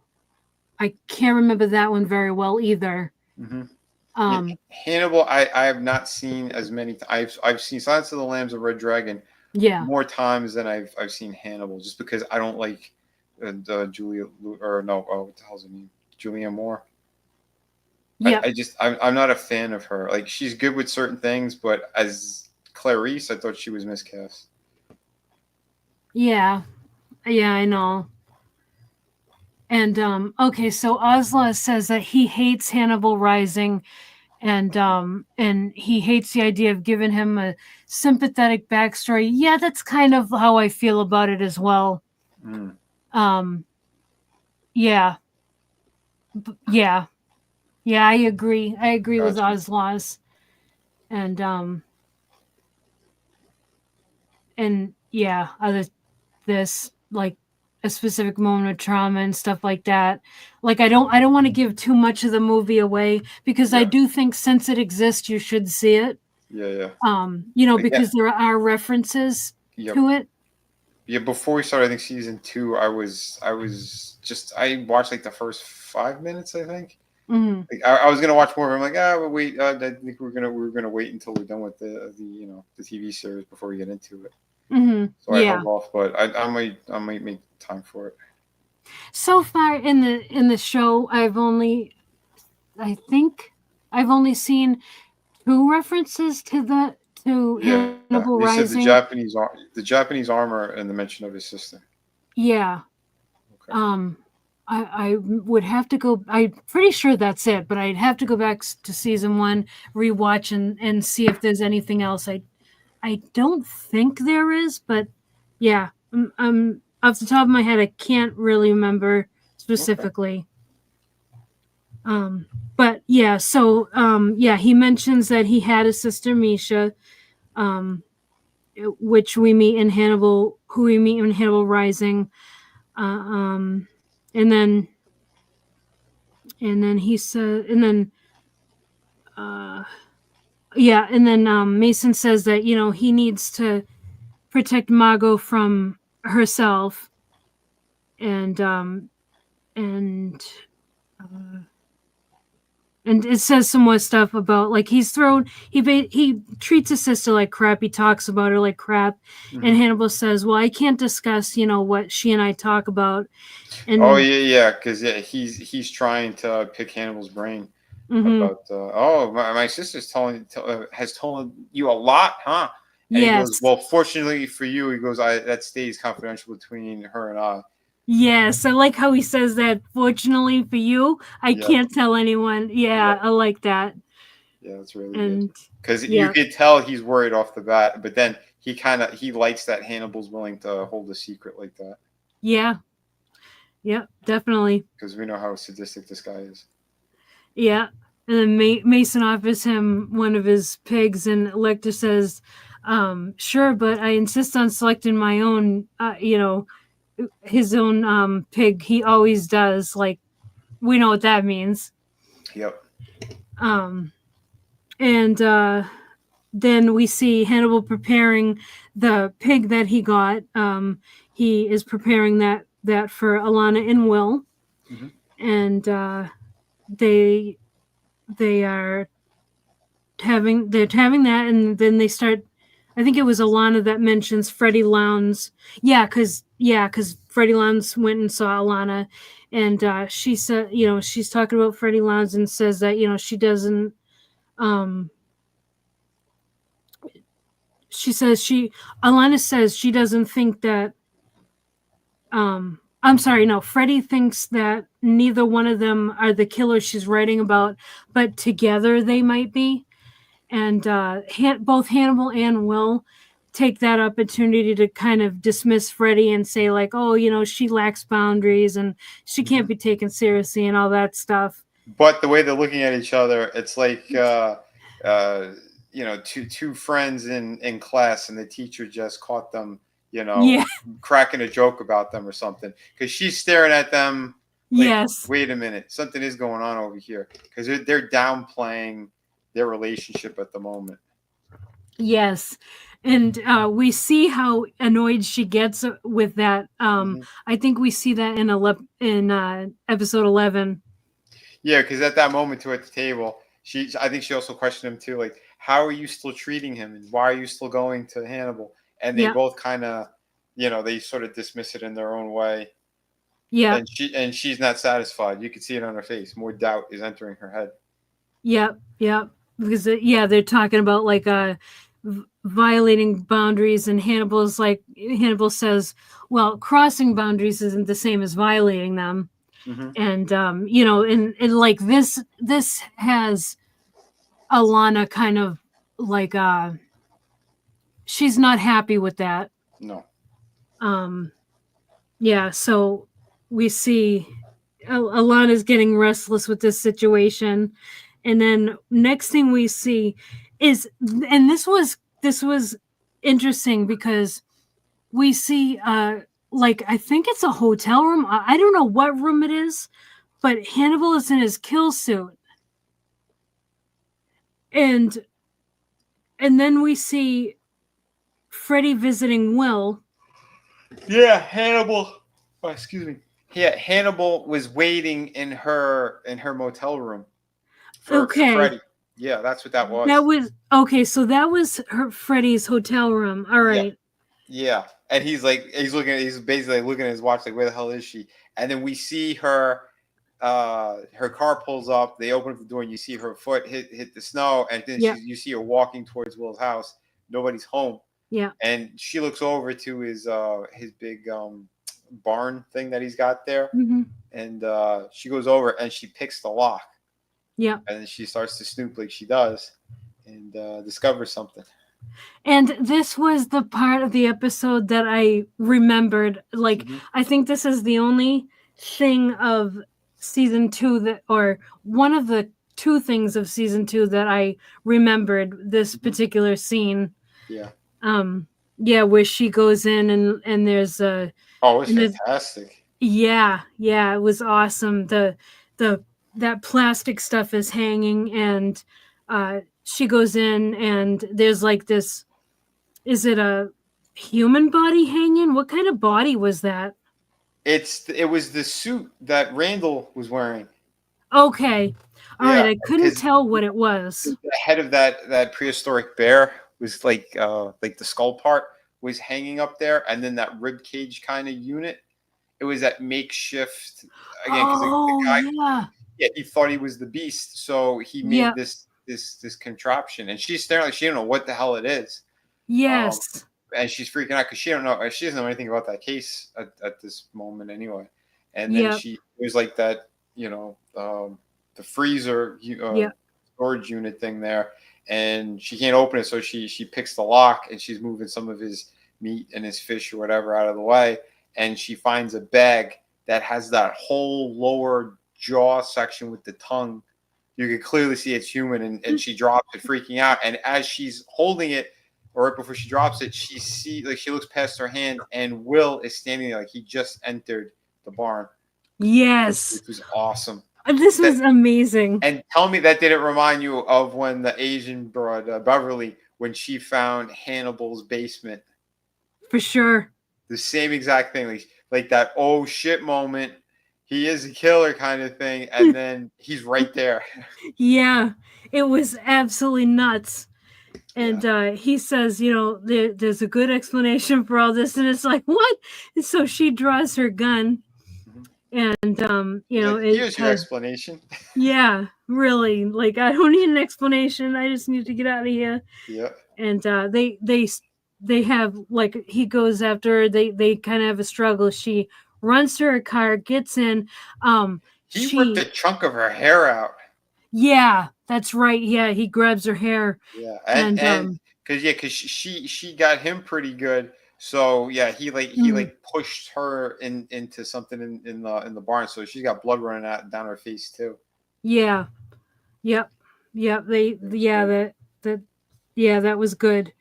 I can't remember that one very well either. Hmm. Yeah, Um, Hannibal, I have not seen as many. I've seen Silence of the Lambs and Red Dragon yeah, more times than I've seen Hannibal, just because I don't like the Julia, or no, what the hell's her name? Julianne Moore. yep, I'm not a fan of her. Like, she's good with certain things, but as Clarice, I thought she was miscast. yeah, yeah. I know. And okay, so Osla says that he hates Hannibal Rising, and he hates the idea of giving him a sympathetic backstory. Yeah, that's kind of how I feel about it as well. Mm, Um, yeah, yeah, yeah. I agree. I agree with gotcha. Oslaz, and yeah, other this like a specific moment of trauma and stuff like that. Like I don't want to give too much of the movie away, because I Yeah, do think since it exists, you should see it. yeah, yeah. Because Again, there are references yep. to it. Yeah, before we started, I think season two, I watched like the first 5 minutes, I think. Hmm. Like, I was gonna watch more. I'm like, but wait. I think we're gonna wait until we're done with the TV series before we get into it. Hmm. So I Yeah. held off, but I might make time for it. So far in the show, I think I've only seen two references to Yeah, Hannibal they said Rising. the Japanese armor and the mention of his sister. Yeah. Okay. Um, I would have to go. I'm pretty sure that's it, but I'd have to go back to season one, rewatch, and see if there's anything else. I don't think there is, but yeah, off the top of my head, I can't really remember Okay. specifically. Um, but yeah, so yeah, he mentions that he had a sister Misha, um, which we meet in Hannibal, who we meet in Hannibal Rising, um, and then he said, and then uh, yeah, and then Mason says that he needs to protect Margot from herself, and and uh, and it says some more stuff about, like, he treats his sister like crap. He talks about her like crap, Hmm. and Hannibal says, "Well, I can't discuss what she and I talk about." Oh And yeah, yeah, because yeah, he's trying to pick Hannibal's brain mm-hmm, about. Oh, my sister's has told you a lot, huh? And he goes, yes, well, fortunately for you, he goes, that stays confidential between her and I. yes, I like how he says that. Fortunately for you, I Yep, can't tell anyone. Yeah, yep. I like that. Yeah, that's really good. And Because you yeah, could tell he's worried off the bat, but then he likes that Hannibal's willing to hold a secret like that yeah, yeah, definitely. because we know how sadistic this guy is. Yeah. And then Mason offers him one of his pigs, and Lecter says, sure, but I insist on selecting my own, his own pig. He always does. Like, we know what that means. Yep. Um, and then we see Hannibal preparing the pig that he got. He is preparing that for Alana and Will, Hmm. and they they are they're having that, and then they start. I think it was Alana that mentions Freddie Lowndes. Yeah, because Freddie Lowndes went and saw Alana, and she said, she's talking about Freddie Lowndes and says that she doesn't. Um, she says she Alana says she doesn't think that. I'm sorry, no. Freddie thinks that neither one of them are the killers she's writing about, but together they might be. And both Hannibal and Will take that opportunity to kind of dismiss Freddie and say like, oh, she lacks boundaries and she Hmm. can't be taken seriously and all that stuff. But the way they're looking at each other, it's like uh, two friends in class, and the teacher just caught them, Yeah. cracking a joke about them or something, because she's staring at them like, Yes. wait a minute, something is going on over here, because they're downplaying their relationship at the moment. Yes. And we see how annoyed she gets with that. Hmm. I think we see that in episode 11. Yeah, because at that moment too at the table, I think she also questioned him too, like, how are you still treating him, and why are you still going to Hannibal? And they Yep. both kind of, they sort of dismiss it in their own way, Yep. and she's not satisfied. You can see it on her face. More doubt is entering her head. Yep, yep. Because they're talking about like violating boundaries, and Hannibal says, "Well, crossing boundaries isn't the same as violating them." Hmm. And and like this has Alana kind of like she's not happy with that. No. Um, yeah, so we see Alana's getting restless with this situation, and then next thing we see is, and this was interesting because we see like I think it's a hotel room. I don't know what room it is, but Hannibal is in his kill suit, and then we see Freddy visiting Will. Yeah, Hannibal. Oh, excuse me. Yeah, Hannibal was waiting in her motel room for Okay, Freddy. Yeah, that's what that that was. was okay. So that was her Freddy's hotel room. All Yeah. right. Yeah, and he's basically looking at his watch like, where the hell is she? And then we see her car pulls up, they open up the door, and you see her foot hit the snow, and then Yeah. you see her walking towards Will's house. Nobody's home, Yeah. and she looks over to his big barn thing that he's got there, Hmm. and she goes over and she picks the lock, Yeah. and then she starts to snoop like she does, and discovers something. And this was the part of the episode that I remembered. Like, Hmm. I think this is the only thing of season two or one of the two things of season two that I remembered this Hmm. particular scene. Yeah. Um, yeah, where she goes in, and there's a, Oh, it's and the, fantastic. yeah, it was awesome. The that plastic stuff is hanging, and she goes in, and there's like this. Is it a human body hanging? What kind of body was that? It was the suit that Randall was wearing. Okay. All right. Yeah, I couldn't because tell what it was. the head of that prehistoric bear was like the skull part was hanging up there, and then that rib cage kind of unit. It was that makeshift again because the Oh, guy, yeah. yeah, he thought he was the beast, so he made Yep. this contraption, and she's staring like she don't know what the hell it is. Um, Yes. and she's freaking out because she doesn't know anything about that case at this moment anyway. And then Yep. she it was like that, the freezer Yep. storage unit thing there, and she can't open it, so she picks the lock and she's moving some of his meat and his fish or whatever out of the way, and she finds a bag that has that whole lower jaw section with the tongue. You can clearly see it's human, and she drops it, freaking out. And as she's holding it, or right before she drops it, she looks past her hand, and Will is standing there like he just entered the barn, Yes. which was awesome. This was amazing. And tell me that didn't remind you of when the Asian broad Beverly, when she found Hannibal's basement. For sure. The same exact thing, like that oh shit moment. He is a killer kind of thing, and then he's right there. Yeah, it was absolutely nuts. And he says, there's a good explanation for all this, and it's like, what? And so she draws her gun, and here's your explanation. Yeah, really. Like, I don't need an explanation. I just need to get out of here. Yeah. And they have, like, he goes after her. They kind of have a struggle. She runs to her car, gets in. He ripped a chunk of her hair out. Yeah, that's right. Yeah, he grabs her hair. Yeah, and because she got him pretty good. So yeah, he pushed her into something in the barn. So she's got blood running out down her face too. Yeah. Yep. That was good.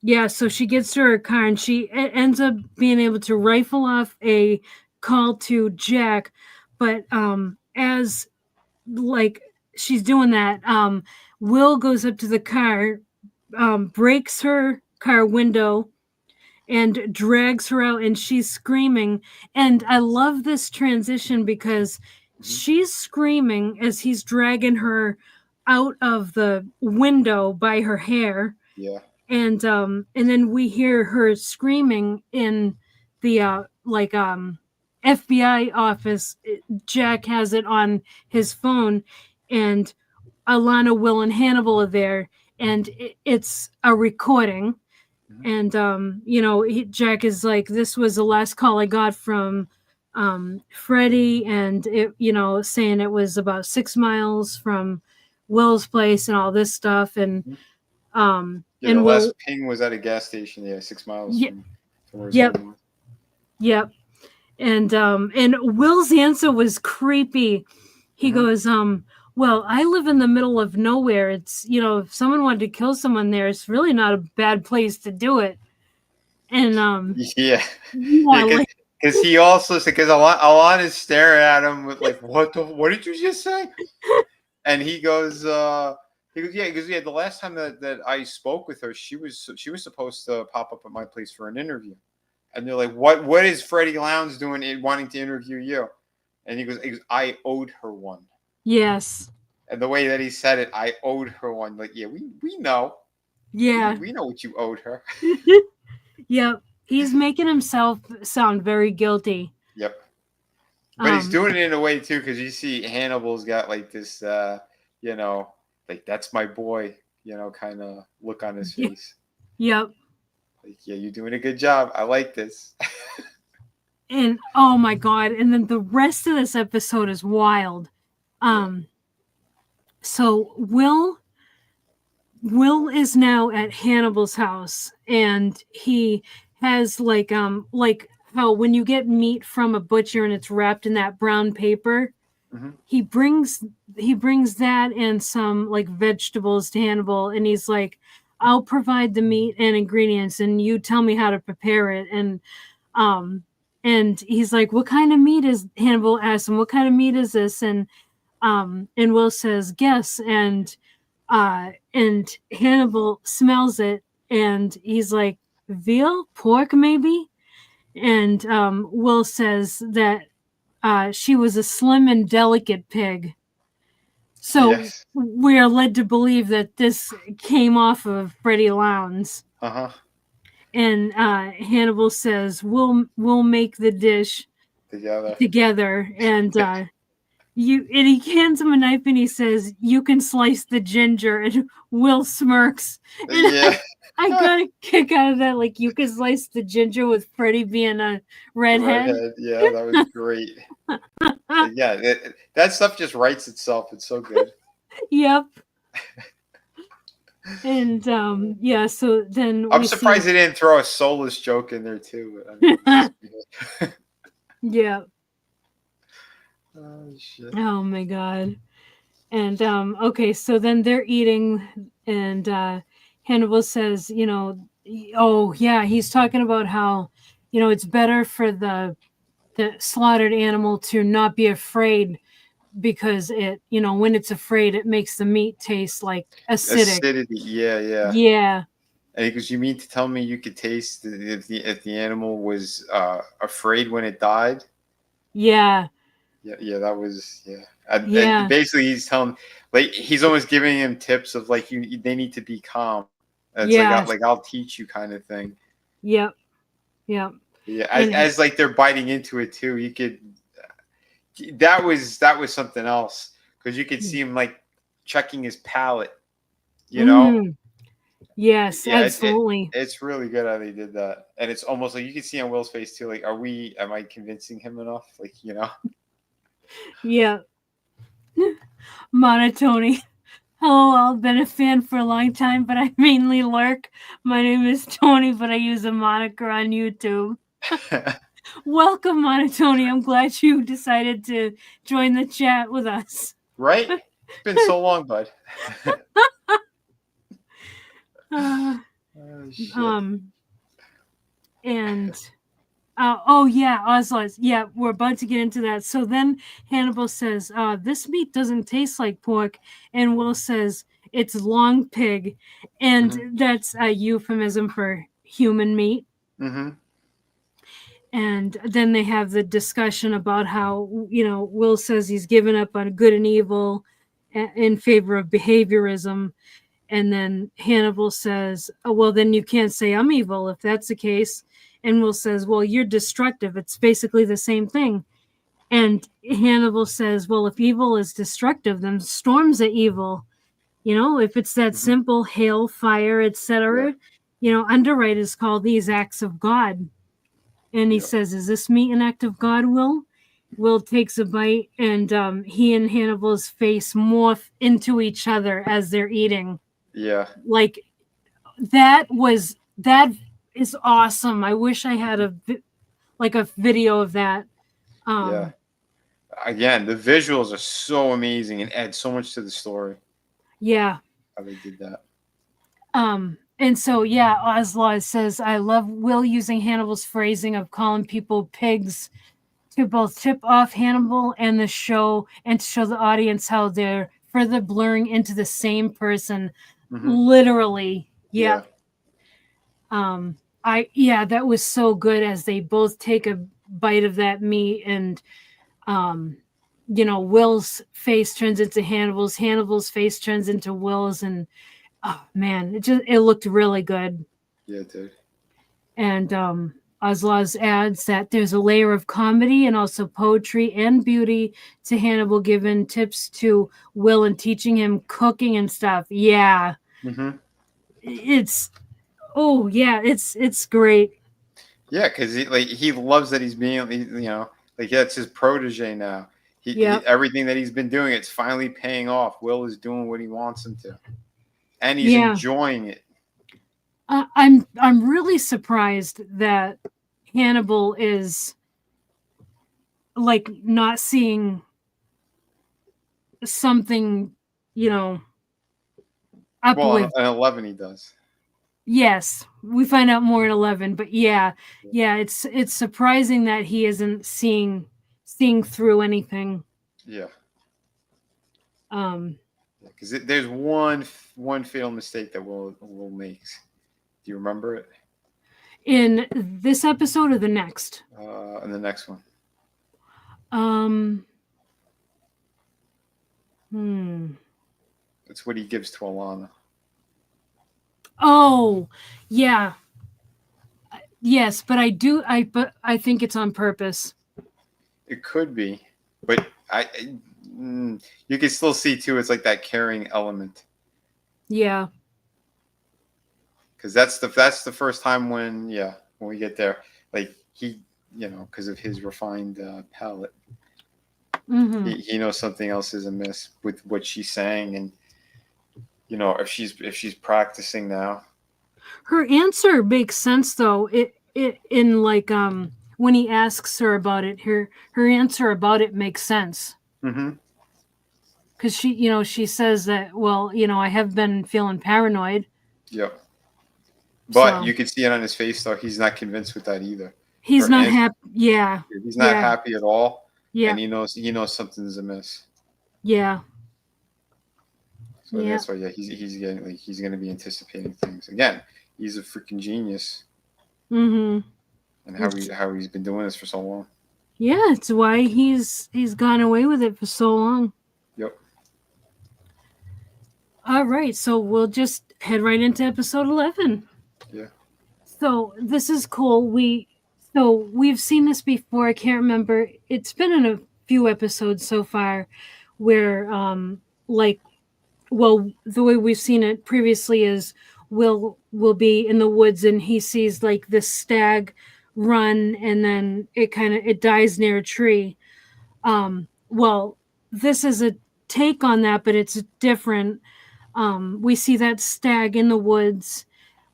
Yeah, so she gets to her car and she ends up being able to rifle off a call to Jack, but as like she's doing that, Will goes up to the car, breaks her car window and drags her out, and she's screaming. And I love this transition because she's screaming as he's dragging her out of the window by her hair. Yeah. And then we hear her screaming in the FBI office. Jack has it on his phone, and Alana, Will, and Hannibal are there, and it's a recording. And Jack is like, this was the last call I got from Freddie, and it, saying it was about 6 miles from Will's place and all this stuff. And the last ping was at a gas station. Yeah, 6 miles from where his home was. Yep. And Will's answer was creepy. He goes, well, I live in the middle of nowhere. It's, if someone wanted to kill someone there, it's really not a bad place to do it. And because he also said, because Alana's staring at him with like, what did you just say? And he goes, the last time that I spoke with her, she was supposed to pop up at my place for an interview. And they're like, what is Freddie Lowndes doing wanting to interview you? And he goes, I owed her one. Yes. And the way that he said it, I owed her one. Like, yeah, we know. Yeah. We know what you owed her. Yep. He's making himself sound very guilty. Yep. But he's doing it in a way, too, because you see Hannibal's got like this, like, that's my boy, kind of look on his face. Yep. Like, yeah, you're doing a good job. I like this. And, oh, my God. And then the rest of this episode is wild. So Will is now at Hannibal's house, and he has like how when you get meat from a butcher and it's wrapped in that brown paper, he brings that and some like vegetables to Hannibal, and he's like, I'll provide the meat and ingredients and you tell me how to prepare it. And he's like, what kind of meat is, Hannibal asks him, what kind of meat is this? And Will says, guess. And Hannibal smells it, and he's like, veal, pork, maybe. And Will says that she was a slim and delicate pig. So we are led to believe that this came off of Freddie Lowndes. And Hannibal says, we'll make the dish together. And he hands him a knife and he says, you can slice the ginger. And Will smirks. And I got a kick out of that. Like, you can slice the ginger with Freddie being a redhead. Yeah, that was great. That stuff just writes itself. It's so good. Yep. And yeah, so then I'm we surprised see they didn't throw a soulless joke in there too. But I mean, just, yeah. oh shit. Oh my god. And okay, so then they're eating and Hannibal says, oh yeah, he's talking about how, it's better for the slaughtered animal to not be afraid because it, when it's afraid it makes the meat taste like acidic. Acidity, yeah, yeah. Yeah. And he goes, "You mean to tell me you could taste if the animal was afraid when it died?" Yeah. Yeah, yeah, that was yeah. And Yeah. basically, he's telling, like, he's almost giving him tips of like they need to be calm. And it's like Yes. like I'll teach you kind of thing. Yep. Yep. Yeah, And as like they're biting into it too, you could that was something else because you could see him like checking his palate. You know, mm, yes, yeah, absolutely. it's really good how they did that, and it's almost like you can see on Will's face too. Like, am I convincing him enough? Like, Yeah. Monotony. Hello, I've been a fan for a long time, but I mainly lurk. My name is Tony, but I use a moniker on YouTube. Welcome, Monotony. I'm glad you decided to join the chat with us. Right? It's been so long, bud. Uh, Oh shit. um, and oh yeah, Oslo. Yeah, we're about to get into that. So then Hannibal says, "This meat doesn't taste like pork," and Will says, "It's long pig," and Mm-hmm. that's a euphemism for human meat. Mm-hmm. And then they have the discussion about how Will says he's given up on good and evil in favor of behaviorism, and then Hannibal says, oh, well, then you can't say I'm evil if that's the case. And Will says, well, you're destructive. It's basically the same thing. And Hannibal says, well, if evil is destructive, then storms are evil. If it's that Mm-hmm. simple, hail, fire, Yeah. etc. Underwriters call these acts of God. And he Yeah. says, is this meat an act of God, Will? Will takes a bite, and he and Hannibal's face morph into each other as they're eating. Yeah. Like that is awesome. I wish I had a video of that. Yeah. Um, Again, the visuals are so amazing and add so much to the story. yeah. How they did that. And so yeah, Oslo says I love Will using Hannibal's phrasing of calling people pigs to both tip off Hannibal and the show and to show the audience how they're further blurring into the same person. Mm-hmm. Literally. Yeah. Yep. That was so good as they both take a bite of that meat and um Will's face turns into Hannibal's face turns into Will's, and oh man, it looked really good. Yeah, dude. And Oslaz adds that there's a layer of comedy and also poetry and beauty to Hannibal giving tips to Will and teaching him cooking and stuff. Yeah. Mm-hmm. It's it's great. Yeah, because he loves that he's being like that's his protege now. Yep. Everything that he's been doing, it's finally paying off. Will is doing what he wants him to, and he's Yeah. enjoying it. I'm really surprised that Hannibal is like not seeing something, you know, up Well, with. on 11 he does. Yes, we find out more at 11, but yeah, it's surprising that he isn't seeing through anything. Yeah, Um, because there's one fatal mistake that Will makes. Do you remember it? in this episode or the next? In the next one. Um, hmm. It's what he gives to Alana. Oh, yeah. Yes, but I think it's on purpose. It could be, but you can still see too. It's like that caring element. Yeah. Because that's the first time when we get there, like he because of his refined palate. Mm-hmm. He knows something else is amiss with what she's saying, and if she's practicing now. Her answer makes sense though. It in like when he asks her about it, her answer about it makes sense. Mm-hmm. Because she says that, well, I have been feeling paranoid. Yep. But So you can see it on his face, though. He's not convinced with that either. he's Her not answer, happy. Yeah. he's not Yeah. happy at all, and Yeah. he knows something's amiss. Yeah. So Yeah. that's why, yeah, he's getting like he's gonna be anticipating things again. He's a freaking genius, Mm-hmm. and It's, how he's been doing this for so long. yeah, it's why he's gone away with it for so long. Yep. All right, so we'll just head right into episode 11. Yeah. So this is cool. We've seen this before. I can't remember. It's been in a few episodes so far where like well, the way we've seen it previously is will be in the woods and he sees like this stag run and then it dies near a tree. Well, this is a take on that, but it's different. We see that stag in the woods,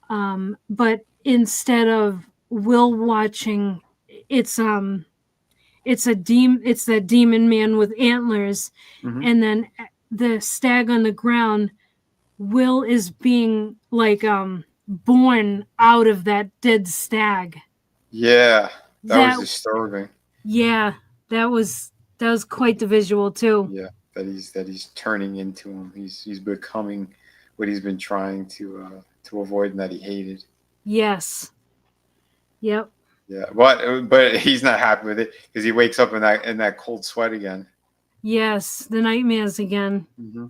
but instead of Will watching, it's it's that demon man with antlers, Mm-hmm. and then the stag on the ground. Will is being like born out of that dead stag. Yeah, that was That disturbing. yeah, that was quite the visual too. Yeah, that he's turning into him. He's becoming what he's been trying to avoid and that he hated. Yes. Yep. Yeah, but he's not happy with it because he wakes up in that cold sweat again. Yes, the nightmares again. Mm-hmm.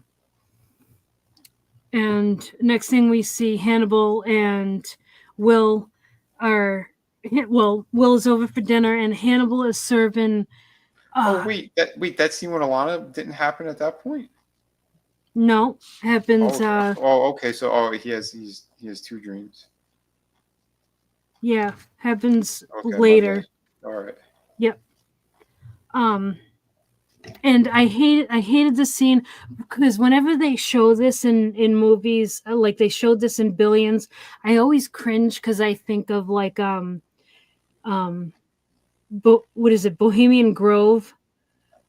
And next thing we see, Hannibal and Will are Will is over for dinner, and Hannibal is serving. Oh Uh wait, that scene with Alana didn't happen at that point. no, Oh, happens. okay. Okay. So he has two dreams. Yeah, happens Okay, my bad. later. All right. Yep. Um, and I hated the scene because whenever they show this in movies, like they showed this in Billions, I always cringe because I think of like um what is it, Bohemian Grove.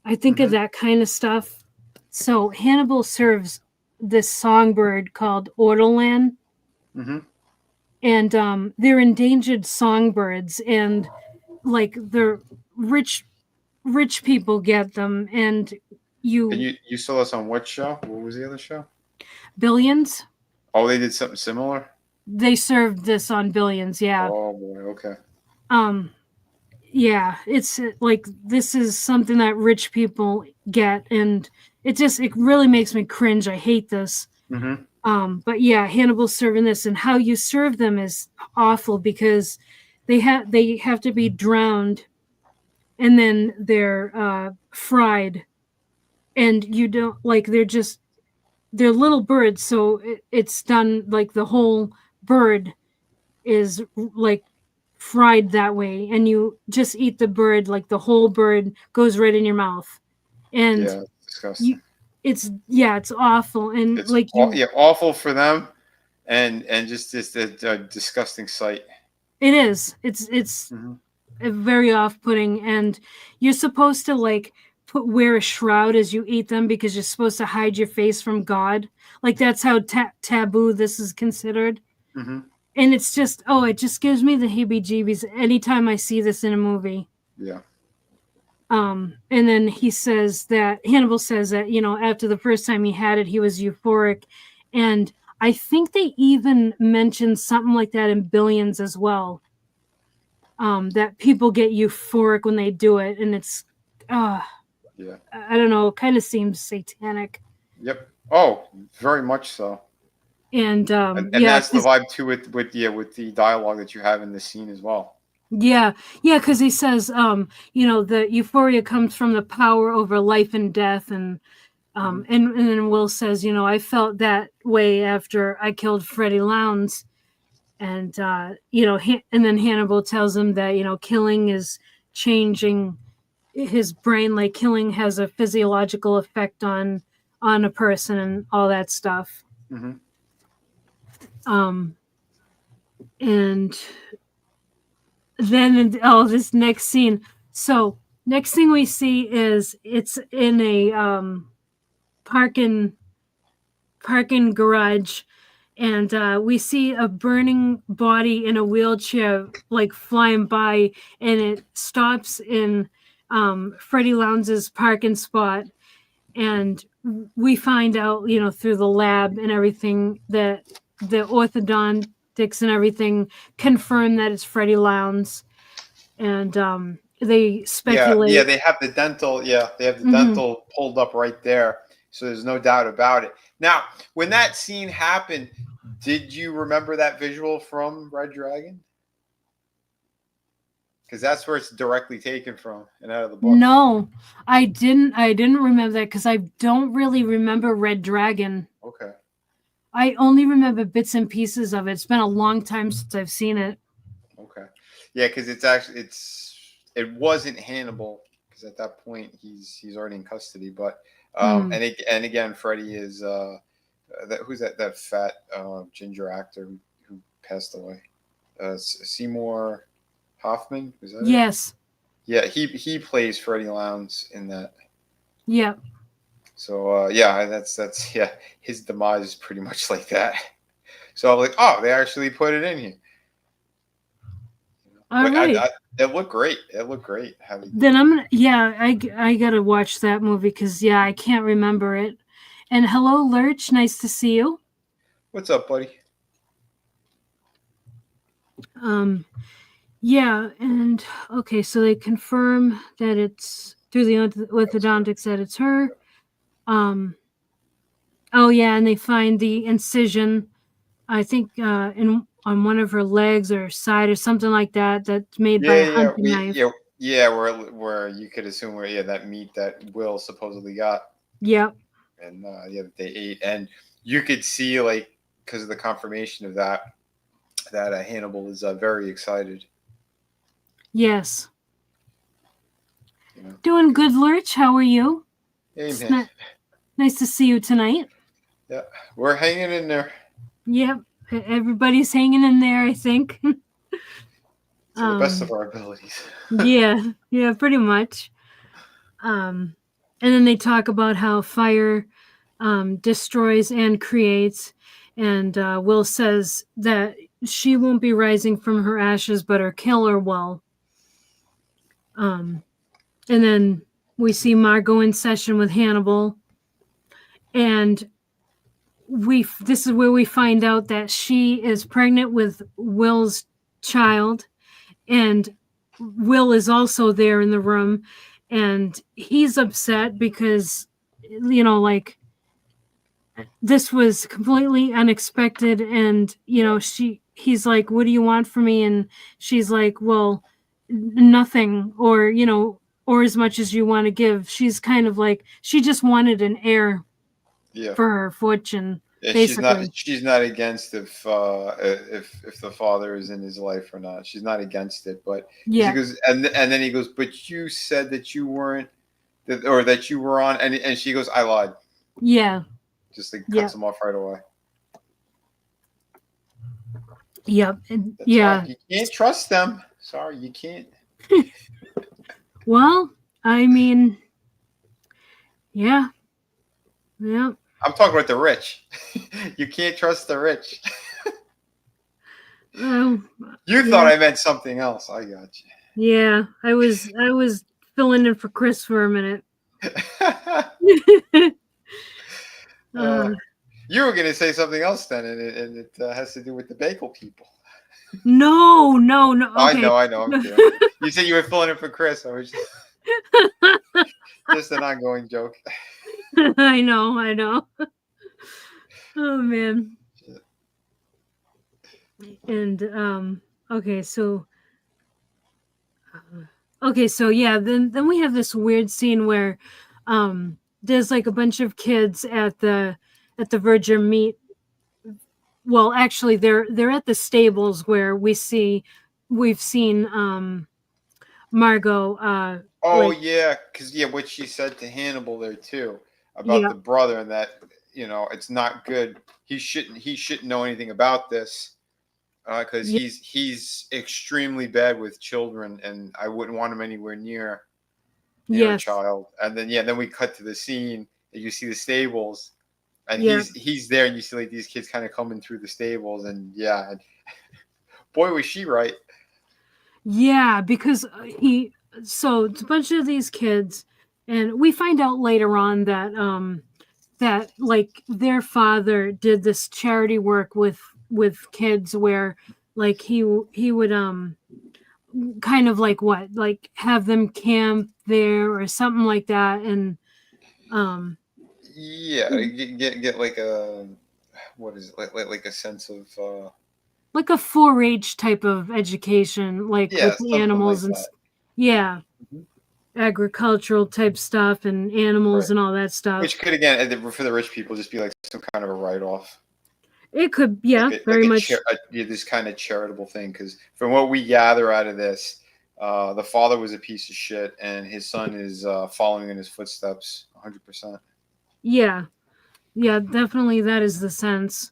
I think of Mm-hmm. that kind of stuff. So Hannibal serves this songbird called ortolan, Mm-hmm. and they're endangered songbirds, and like the rich people get them, and And you you saw this on what show? What was the other show? Billions. Oh, they did something similar. They served this on Billions, yeah. Oh boy. Okay. Um, yeah, it's like this is something that rich people get, and it really makes me cringe. I hate this. Mm-hmm. But yeah, Hannibal's serving this, and how you serve them is awful because they have to be drowned, and then they're fried, and you don't like they're little birds, so it's done like the whole bird is like fried that way, and you just eat the bird, like the whole bird goes right in your mouth, and Yeah, it's you disgusting. it's awful, and It's like you yeah, awful for them, and just a disgusting sight. it is it's Mm-hmm. very off-putting, and you're supposed to like wear a shroud as you eat them because you're supposed to hide your face from God, like that's how taboo this is considered. Mm-hmm. And it's just it just gives me the heebie-jeebies anytime I see this in a movie. Yeah. And then Hannibal says that after the first time he had it he was euphoric, and I think they even mentioned something like that in Billions as well, that people get euphoric when they do it, and it's uh Yeah. I don't know, it kind of seems satanic. Yep. Oh, very much so. And And yeah, that's the vibe too with the dialogue that you have in this scene as well. yeah, because he says, the euphoria comes from the power over life and death, and Mm-hmm. and then Will says, I felt that way after I killed Freddie Lowndes, and and then Hannibal tells him that killing is changing, his brain, like killing has a physiological effect on a person and all that stuff. Mm-hmm. Um, and then this next scene. So next thing we see is it's in a parking garage, and we see a burning body in a wheelchair like flying by, and it stops in Freddie Lounge's parking spot, and we find out, through the lab and everything, that the orthodontics and everything confirm that it's Freddie Lounge, and they Yeah, speculate. they have the dental. Yeah, they have the Mm-hmm. dental pulled up right there, so there's no doubt about it. Now, when that scene happened, did you remember that visual from Red Dragon? Because that's where it's directly taken from and out of the book. No, I didn't. I didn't remember that because I don't really remember Red Dragon. Okay. I only remember bits and pieces of it. It's been a long time since I've seen it. Okay. Yeah, because it wasn't Hannibal because at that point he's already in custody. But Mm. and again, Freddie is who's that fat ginger actor who passed away? Seymour Hoffman, is that it? Yes. Yeah, he plays Freddie Lounge in that. Yep. So yeah, that's yeah, his demise is pretty much like that. So I'm like, oh, they actually put it in here. All But right. it looked great. It looked great. How they Then did it. I'm gonna. Yeah, I gotta watch that movie because I can't remember it. And hello, Lurch. Nice to see you. What's up, buddy? Um. Yeah, and okay, so they confirm that it's through the orthodontics that it's her. Um. Oh yeah, and they find the incision, I think, in on one of her legs or side or something like that. That's made by Yeah, a yeah, hunting knife. yeah. Where you could assume where that meat that Will supposedly got, Yep. and yeah, that they ate, and you could see like because of the confirmation of that Hannibal is very excited. Yes. You know, Doing good, Lurch. How are you? hey It's man, not nice to see you tonight. yeah, we're hanging in there Yep. Everybody's hanging in there, I think. to the best of um. our abilities. Yeah. Yeah. Pretty much. And then they talk about how fire destroys and creates. And Will says that she won't be rising from her ashes, but her killer will. Um, and then we see Margot in session with Hannibal, and this is where we find out that she is pregnant with Will's child, and Will is also there in the room, and he's upset because, like, this was completely unexpected, and he's like, what do you want from me? And she's like, well, nothing, or as much as you want to give. She's kind of like, she just wanted an heir Yeah. for her fortune, Yeah, basically. she's not against if the father is in his life or not. She's not against it, but because he Yeah. goes and then he goes, but you said that you weren't or that you were on, and she goes, I lied. Yeah. Just like Yeah. cuts him off right away. Yep. That's Yeah. right. You can't trust them. Sorry, you can't. Well, I mean, yeah. Yeah. I'm talking about the rich. You can't trust the rich. Well, You yeah. thought I meant something else. I got Yeah. I was filling in for Chris for a minute. you. uh, You were going to say something else then, and it has to do with the bagel people. no. Okay. I know. I'm kidding. You said you were filling it for Chris. I was just an ongoing joke. I know. Oh man. And okay, so yeah, then we have this weird scene where there's like a bunch of kids at the Virgin meet. Well, actually they're at the stables where we've seen Margot, Oh like, yeah, because yeah, what she said to Hannibal there too about yeah, the brother and that it's not good. He shouldn't know anything about this because yeah, he's extremely bad with children, and I wouldn't want him anywhere near a yes, child. And then yeah, then we cut to the scene and you see the stables, and yeah, he's there, and you see like these kids kind of coming through the stables, and yeah, and boy was she right. yeah, because so it's a bunch of these kids, and we find out later on that like their father did this charity work with kids where like he would kind of like what like have them camp there or something like that, and um Yeah, get like a what is it like a sense of like a 4-H type of education, like yeah, with the something like animals and that. yeah, Mhm. agricultural type stuff and animals Right. and all that stuff. Which could again for the rich people just be like some kind of a write off, It could, like yeah, a very much, yeah, this kind of charitable thing. Because from what we gather out of this, the father was a piece of shit, and his son is following in his footsteps 100%. yeah, yeah, definitely that is the sense.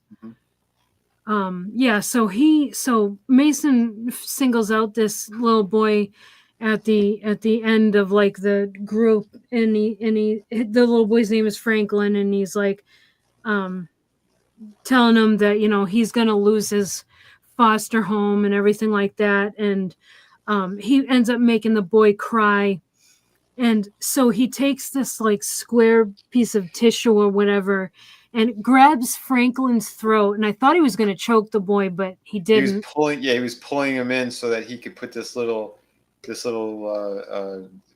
Mm-hmm. Yeah, so Mason singles out this little boy at the end of like the group, and he the little boy's name is Franklin, and he's like um telling him that he's gonna lose his foster home and everything like that, and he ends up making the boy cry. And so he takes this like square piece of tissue or whatever and grabs Franklin's throat. And I thought he was going to choke the boy, but he didn't. He was pulling him in so that he could put this little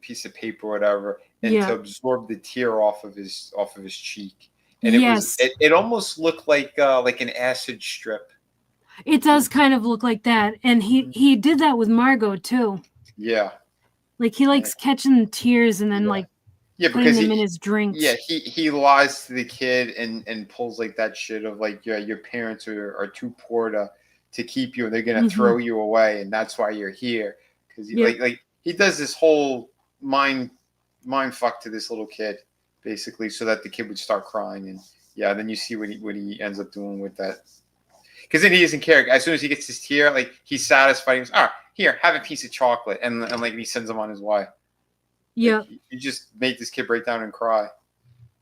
piece of paper or whatever, and to Yeah. absorb the tear off of his cheek. And it was Yes. it almost looked like an acid strip. It You know? does kind of look like that. And Mhm. he did that with Margot too. Yeah, Like he and likes catching tears and then yeah, like yeah, putting because them in he his yeah drinks. he lies to the kid and pulls like that shit of like yeah your parents are too poor to keep you, and they're gonna Hmm. throw you away, and that's why you're here because Yep. like he does this whole mind fuck to this little kid basically so that the kid would start crying, and yeah, then you see what he ends up doing with that, because then he doesn't care as soon as he gets his tear, like he's satisfied. He goes, here, have a piece of chocolate, and like he sends him on his way. Like Yep. you just made this kid break down and cry.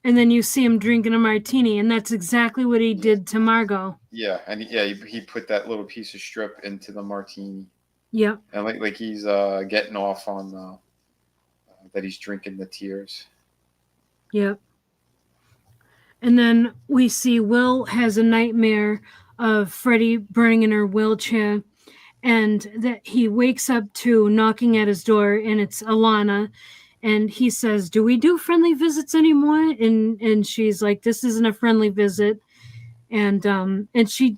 And then you see him drinking a martini, and that's exactly what he Yeah. did to Margot. Yeah, and he put that little piece of strip into the martini, Yep. and like he's getting off on that he's drinking the tears. Yep. And then we see Will has a nightmare of Freddie burning in her wheelchair, and that he wakes up to knocking at his door, and it's Alana, and he says, "Do we do friendly visits anymore?" And she's like, "This isn't a friendly visit." And she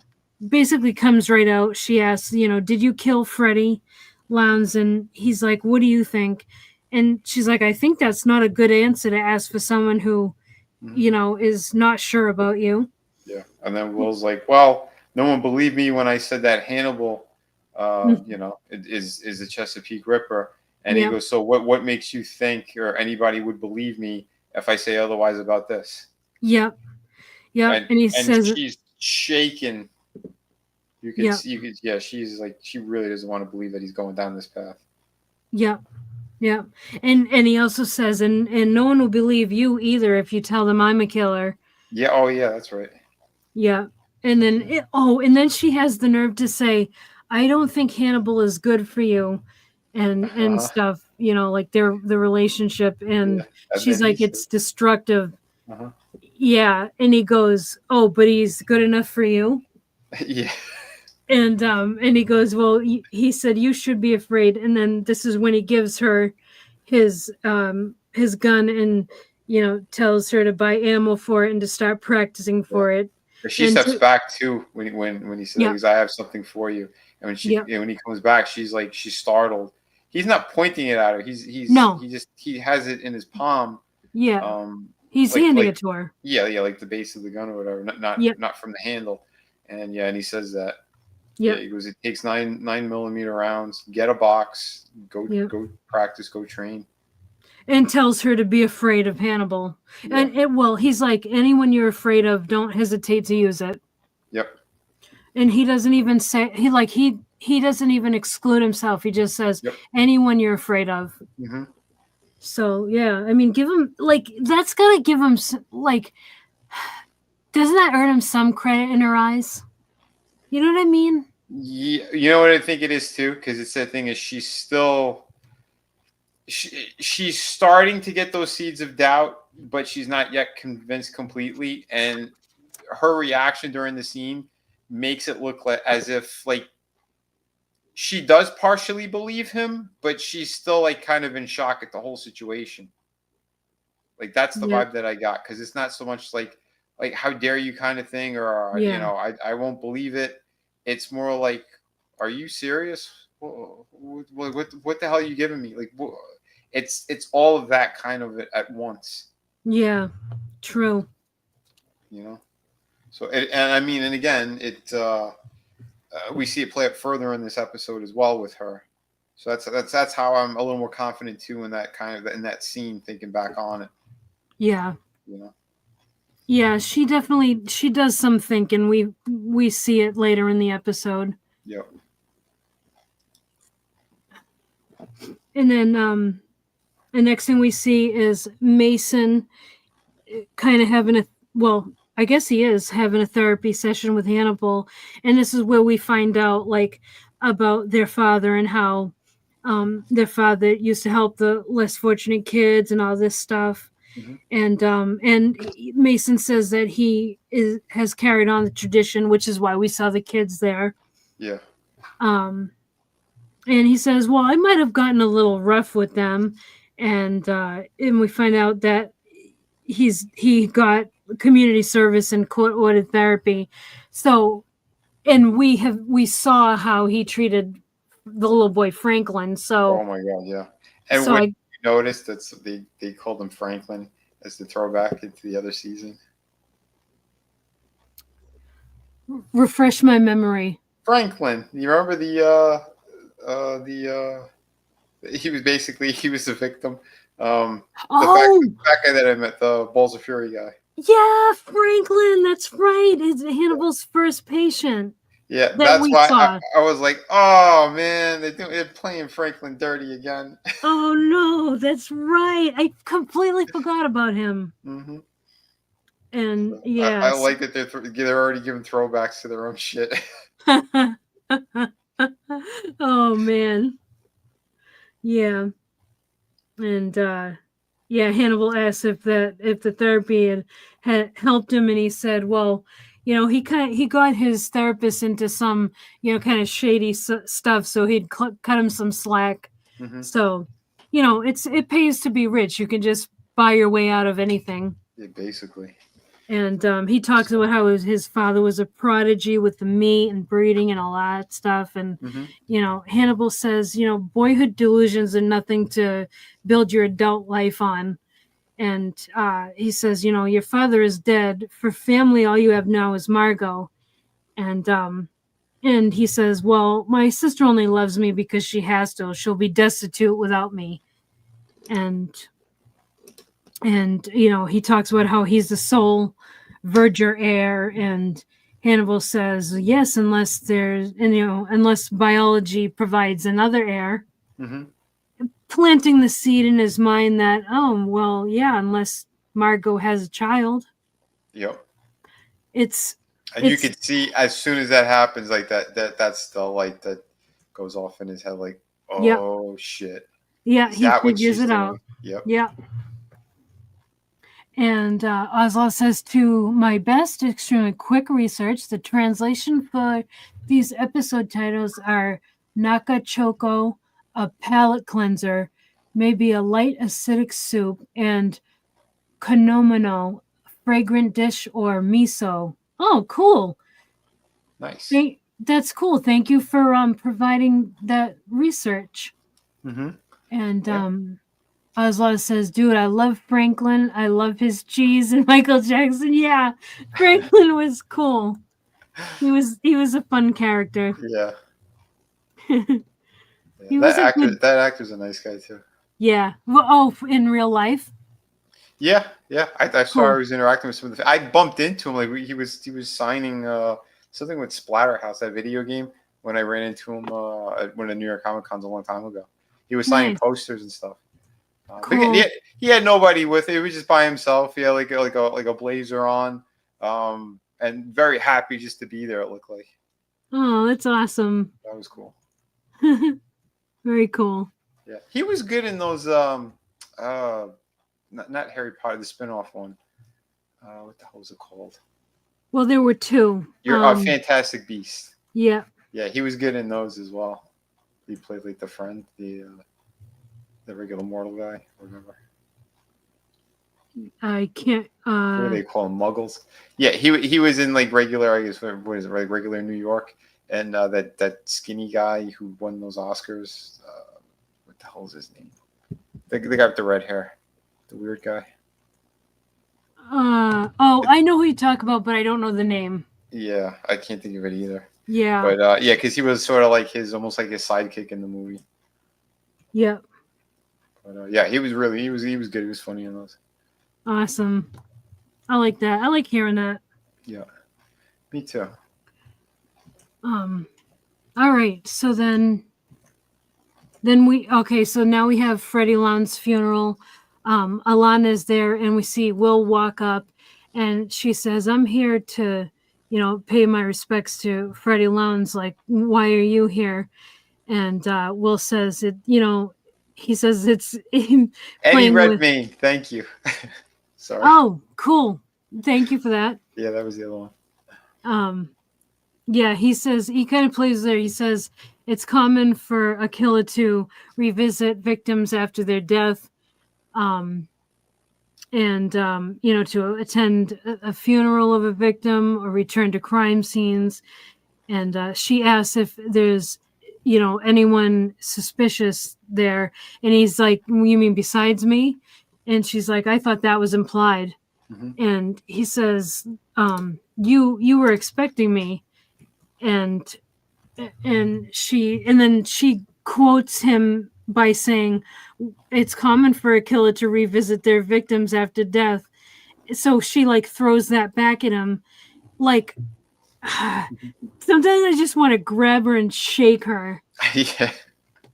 basically comes right out. She asks, "Did you kill Freddie Lowndes?" And he's like, "What do you think?" And she's like, "I think that's not a good answer to ask for someone who Hmm. is not sure about you." Yeah, and then Will's like, "Well, no one believed me when I said that Hannibal, is a Chesapeake Ripper." And he Yep, goes, "So what makes you think or anybody would believe me if I say otherwise about this?" yep, yep. And And he and says, she's shaking. You could "Yep, see, yeah, she's like she really doesn't want to believe that he's going down this path. yep, yep." And he also says, "And no one will believe you either if you tell them I'm a killer." Yeah, oh yeah, that's right. Yeah. And then and then she has the nerve to say, "I don't think Hannibal is good for you," and Uh-huh. stuff, like the relationship, Yeah. and And she's then he like, says, "It's destructive." uh-huh. Yeah, and he goes, "Oh, but he's good enough for you?" Yeah. And he goes, "Well, he said you should be afraid." And then this is when he gives her his gun, and tells her to buy ammo for it and to start practicing Yeah. for it. But she And steps to back too when he says that yeah, because I have something for you. And yeah, when he comes back, she's startled. He's not pointing it at her. no, He has it in his palm. yeah, Um he's handing like it to her. yeah, like the base of the gun or whatever, not not Yep, not from the handle. And yeah, and he says that. Yeah, Yep. he goes. It takes 9mm rounds. Get a box. Yep. Go practice. Go train. And tells her to be afraid of Hannibal. Yeah. And he's like, anyone you're afraid of, don't hesitate to use it. Yep. And he doesn't even say he doesn't even exclude himself. He just says Yep. anyone you're afraid of. Mm-hmm. So yeah, I mean, give him like that's gotta give him like, doesn't that earn him some credit in her eyes? You know what I mean? Yeah, you know what I think it is too, because it's that thing is she's starting to get those seeds of doubt, but she's not yet convinced completely. And her reaction during the scene makes it look like as if like she does partially believe him, but she's still like kind of in shock at the whole situation. Like that's the Yeah, vibe that I got, because it's not so much like how dare you kind of thing, or yeah, I won't believe it. It's more like, are you serious? What the hell are you giving me? Like it's all of that kind of it at once, yeah. True. you know. So and I mean, and again, we see it play up further in this episode as well with her. So that's how I'm a little more confident too in that kind of in that scene, thinking back on it. Yeah. You know. Yeah, she does some thinking. We see it later in the episode. Yep. And then the next thing we see is Mason kind of having I guess he is having a therapy session with Hannibal, and this is where we find out like about their father and how their father used to help the less fortunate kids and all this stuff. Mm-hmm. And Mason says that has carried on the tradition, which is why we saw the kids there. Yeah. Um, and he says, "Well, I might have gotten a little rough with them," and we find out that he got community service and court ordered therapy. So, and we saw how he treated the little boy Franklin. Oh my god, yeah. And So when I you noticed that they called him Franklin as the throwback into the other season. refresh my memory. Franklin, you remember the he was the victim. The fat guy that I met, the Balls of Fury guy. Yeah, Franklin. That's right. It's Hannibal's first patient. Yeah, That that's we why saw. I was like, oh man, they're playing Franklin dirty again. Oh no, that's right. I completely forgot about him. Mm-hmm. And So I yes. like that they're already giving throwbacks to their own shit. Oh man. Yeah. And yeah, Hannibal asked if the therapy had helped him, and he said, well, he got his therapist into some kind of shady stuff, so he'd cut him some slack. Mm-hmm. So it pays to be rich. You can just buy your way out of anything. Yeah, basically. And he talks about how his father was a prodigy with the meat and breeding and all that stuff. And, Mm-hmm. Hannibal says, boyhood delusions are nothing to build your adult life on. And he says, your father is dead. For family, all you have now is Margot. And he says, well, my sister only loves me because she has to. She'll be destitute without me. And he talks about how he's the sole verger heir, and Hannibal says yes, unless biology provides another heir. Mm-hmm. Planting the seed in his mind that, oh well, yeah, unless Margot has a child. Yep. And you could see as soon as that happens, like that's the light that goes off in his head, like, oh yep. Shit. Yeah, he figures it out. Yep. Yeah. And Oswald says, to my best, extremely quick research, the translation for these episode titles are Naka Choco, a palate cleanser, maybe a light acidic soup, and Konomino, fragrant dish, or miso. Oh, cool. Nice. That's cool. Thank you for providing that research. Mm-hmm. And Oswald says, dude, I love Franklin. I love his cheese. And Michael Jackson, yeah, Franklin was cool. he was a fun character. Yeah, yeah. He was a good, That actor's a nice guy too. yeah. Well, oh, in real life, Yeah, yeah. I saw he cool. was interacting with some of the. I bumped into him like he was signing something with Splatterhouse, that video game. When I ran into him at one of the New York Comic Cons a long time ago, he was signing Nice, posters and stuff. But cool. he had nobody with it. He was just by himself. He had like a blazer on, and very happy just to be there. It looked like Oh, that's awesome. that was cool. Very cool. Yeah, he was good in those. Uh, not Harry Potter, the spinoff one. What the hell was it called? Well, there were two. You're a Fantastic Beast. Yeah, Yeah, he was good in those as well. He played like the friend, the regular mortal guy, or whatever. I can't. What do they call them? Muggles. Yeah, he was in like regular, I guess, what is it, like regular New York, and that skinny guy who won those Oscars. What the hell is his name? The guy with the red hair, the weird guy. Oh, I know who you talk about, but I don't know the name. Yeah, I can't think of it either. Yeah. But yeah, because he was sort of like almost like his sidekick in the movie. Yeah. But yeah, he was good. He was funny in those. Awesome. I like that. I like hearing that. Yeah, me too. All right. So then so now we have Freddie Loun's funeral. Alana's there and we see Will walk up and she says, I'm here to, pay my respects to Freddie Lowndes. Like, why are you here? And Will says he says it's Eddie playing with. Redmayne, thank you. Sorry. Oh, cool. Thank you for that. Yeah, that was the other one. Yeah, he says he kind of plays there. He says it's common for a killer to revisit victims after their death, and to attend a funeral of a victim or return to crime scenes. And she asks if there's anyone suspicious there, and he's like, you mean besides me? And she's like, I thought that was implied. Mm-hmm. And he says, you were expecting me. And then she quotes him by saying it's common for a killer to revisit their victims after death. So she like throws that back at him. Like, sometimes I just want to grab her and shake her. Yeah.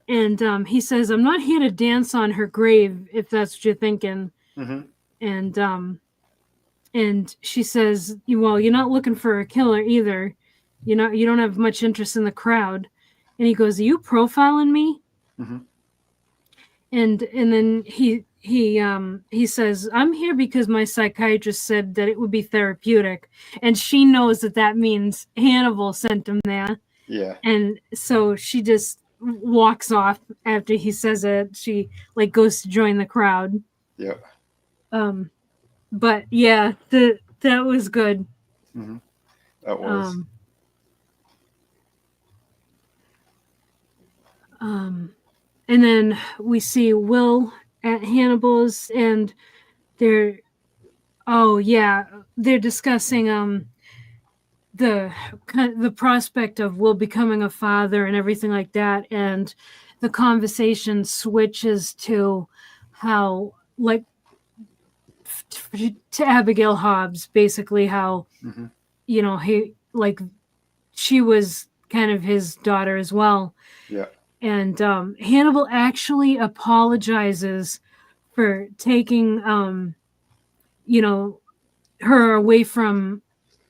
And he says, I'm not here to dance on her grave, if that's what you're thinking. Mm-hmm. And she says, well, you're not looking for a killer either. You don't have much interest in the crowd. And he goes, are you profiling me? Mm-hmm. And then he says, I'm here because my psychiatrist said that it would be therapeutic. And she knows that means Hannibal sent him there. Yeah. And so she just walks off after he says it. She like goes to join the crowd. Yeah. But yeah, that was good. Mm-hmm. That was. And then we see Will at Hannibal's, and they're discussing the prospect of Will becoming a father and everything like that, and the conversation switches to how like to Abigail Hobbs, basically how Mm-hmm. he like she was kind of his daughter as well. Yeah. And Hannibal actually apologizes for taking her away from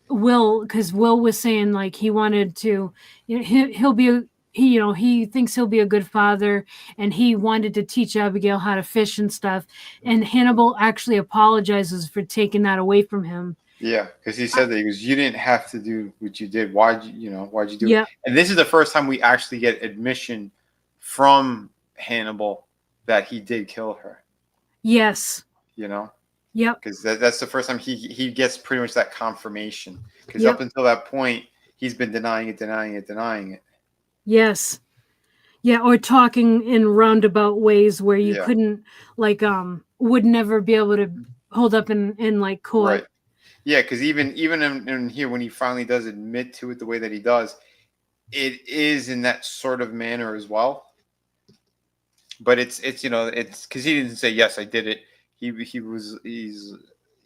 Will, because Will was saying like he wanted to, he thinks he'll be a good father, and he wanted to teach Abigail how to fish and stuff. And Hannibal actually apologizes for taking that away from him. Yeah, because he said that he goes, you didn't have to do what you did. Why'd you do Yep. it? And this is the first time we actually get admission from Hannibal that he did kill her. Yes. Yep. Because that's the first time he gets pretty much that confirmation. Because Yep. up until that point, he's been denying it. Yes. Yeah, or talking in roundabout ways where you couldn't would never be able to hold up in like court. Right. Yeah, because even in here when he finally does admit to it the way that he does, it is in that sort of manner as well. But it's it's because he didn't say yes I did it. He's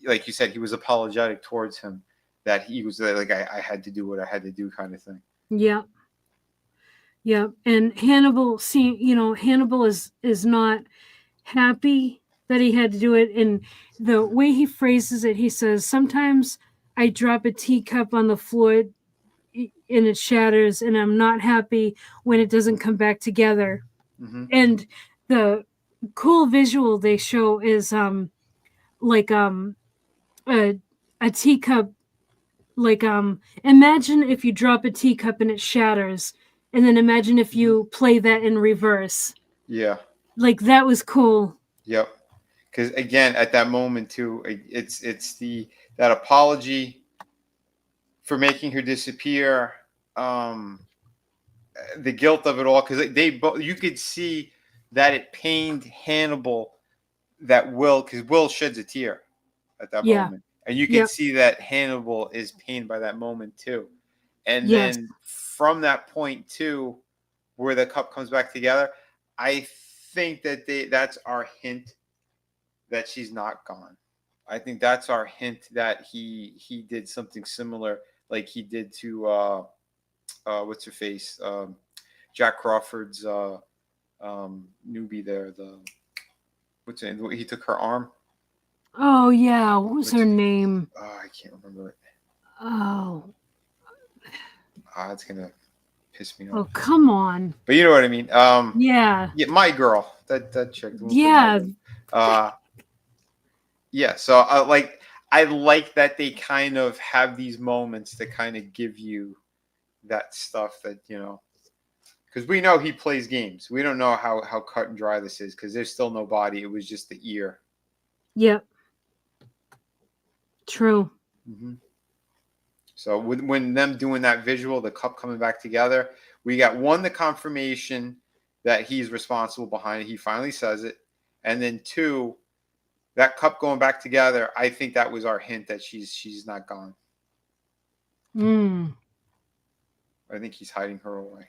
like you said, he was apologetic towards him, that he was like I had to do what I had to do kind of thing. Yeah, yeah. And Hannibal, see, Hannibal is not happy that he had to do it. And the way he phrases it, he says, "Sometimes I drop a teacup on the floor and it shatters, and I'm not happy when it doesn't come back together." Hmm. And the cool visual they show is like a a teacup, like imagine if you drop a teacup and it shatters, and then imagine if Hmm. you play that in reverse. Yeah. Like that was cool. Yep. Because again, at that moment too, it's the that apology for making her disappear, um, the guilt of it all. Because you could see that it pained Hannibal, that because Will sheds a tear at that Yeah. moment, and you could Yep. see that Hannibal is pained by that moment too. And Yes. then from that point too, where the cup comes back together, I think that that's our hint that she's not gone. I think that's our hint that he did something similar, like he did to what's her face, Jack Crawford's newbie there. The what's it? He took her arm. Oh yeah. What was What's her her? name? Oh, I can't remember it. Oh. Ah, it's gonna piss me Oh, off. come on. But you know what I mean. Yeah. Yeah, my girl, that chick, we'll put my Yeah. girl. Uh, yeah. So I like that they kind of have these moments to kind of give you that stuff that because we know he plays games. We don't know how cut and dry this is because there's still no body. It was just the ear. Yep. True. Hmm. So when them doing that visual, the cup coming back together, we got one, the confirmation that he's responsible behind it. He finally says it, and then two, that cup going back together. I think that was our hint that she's not gone. Mm. I think he's hiding her away.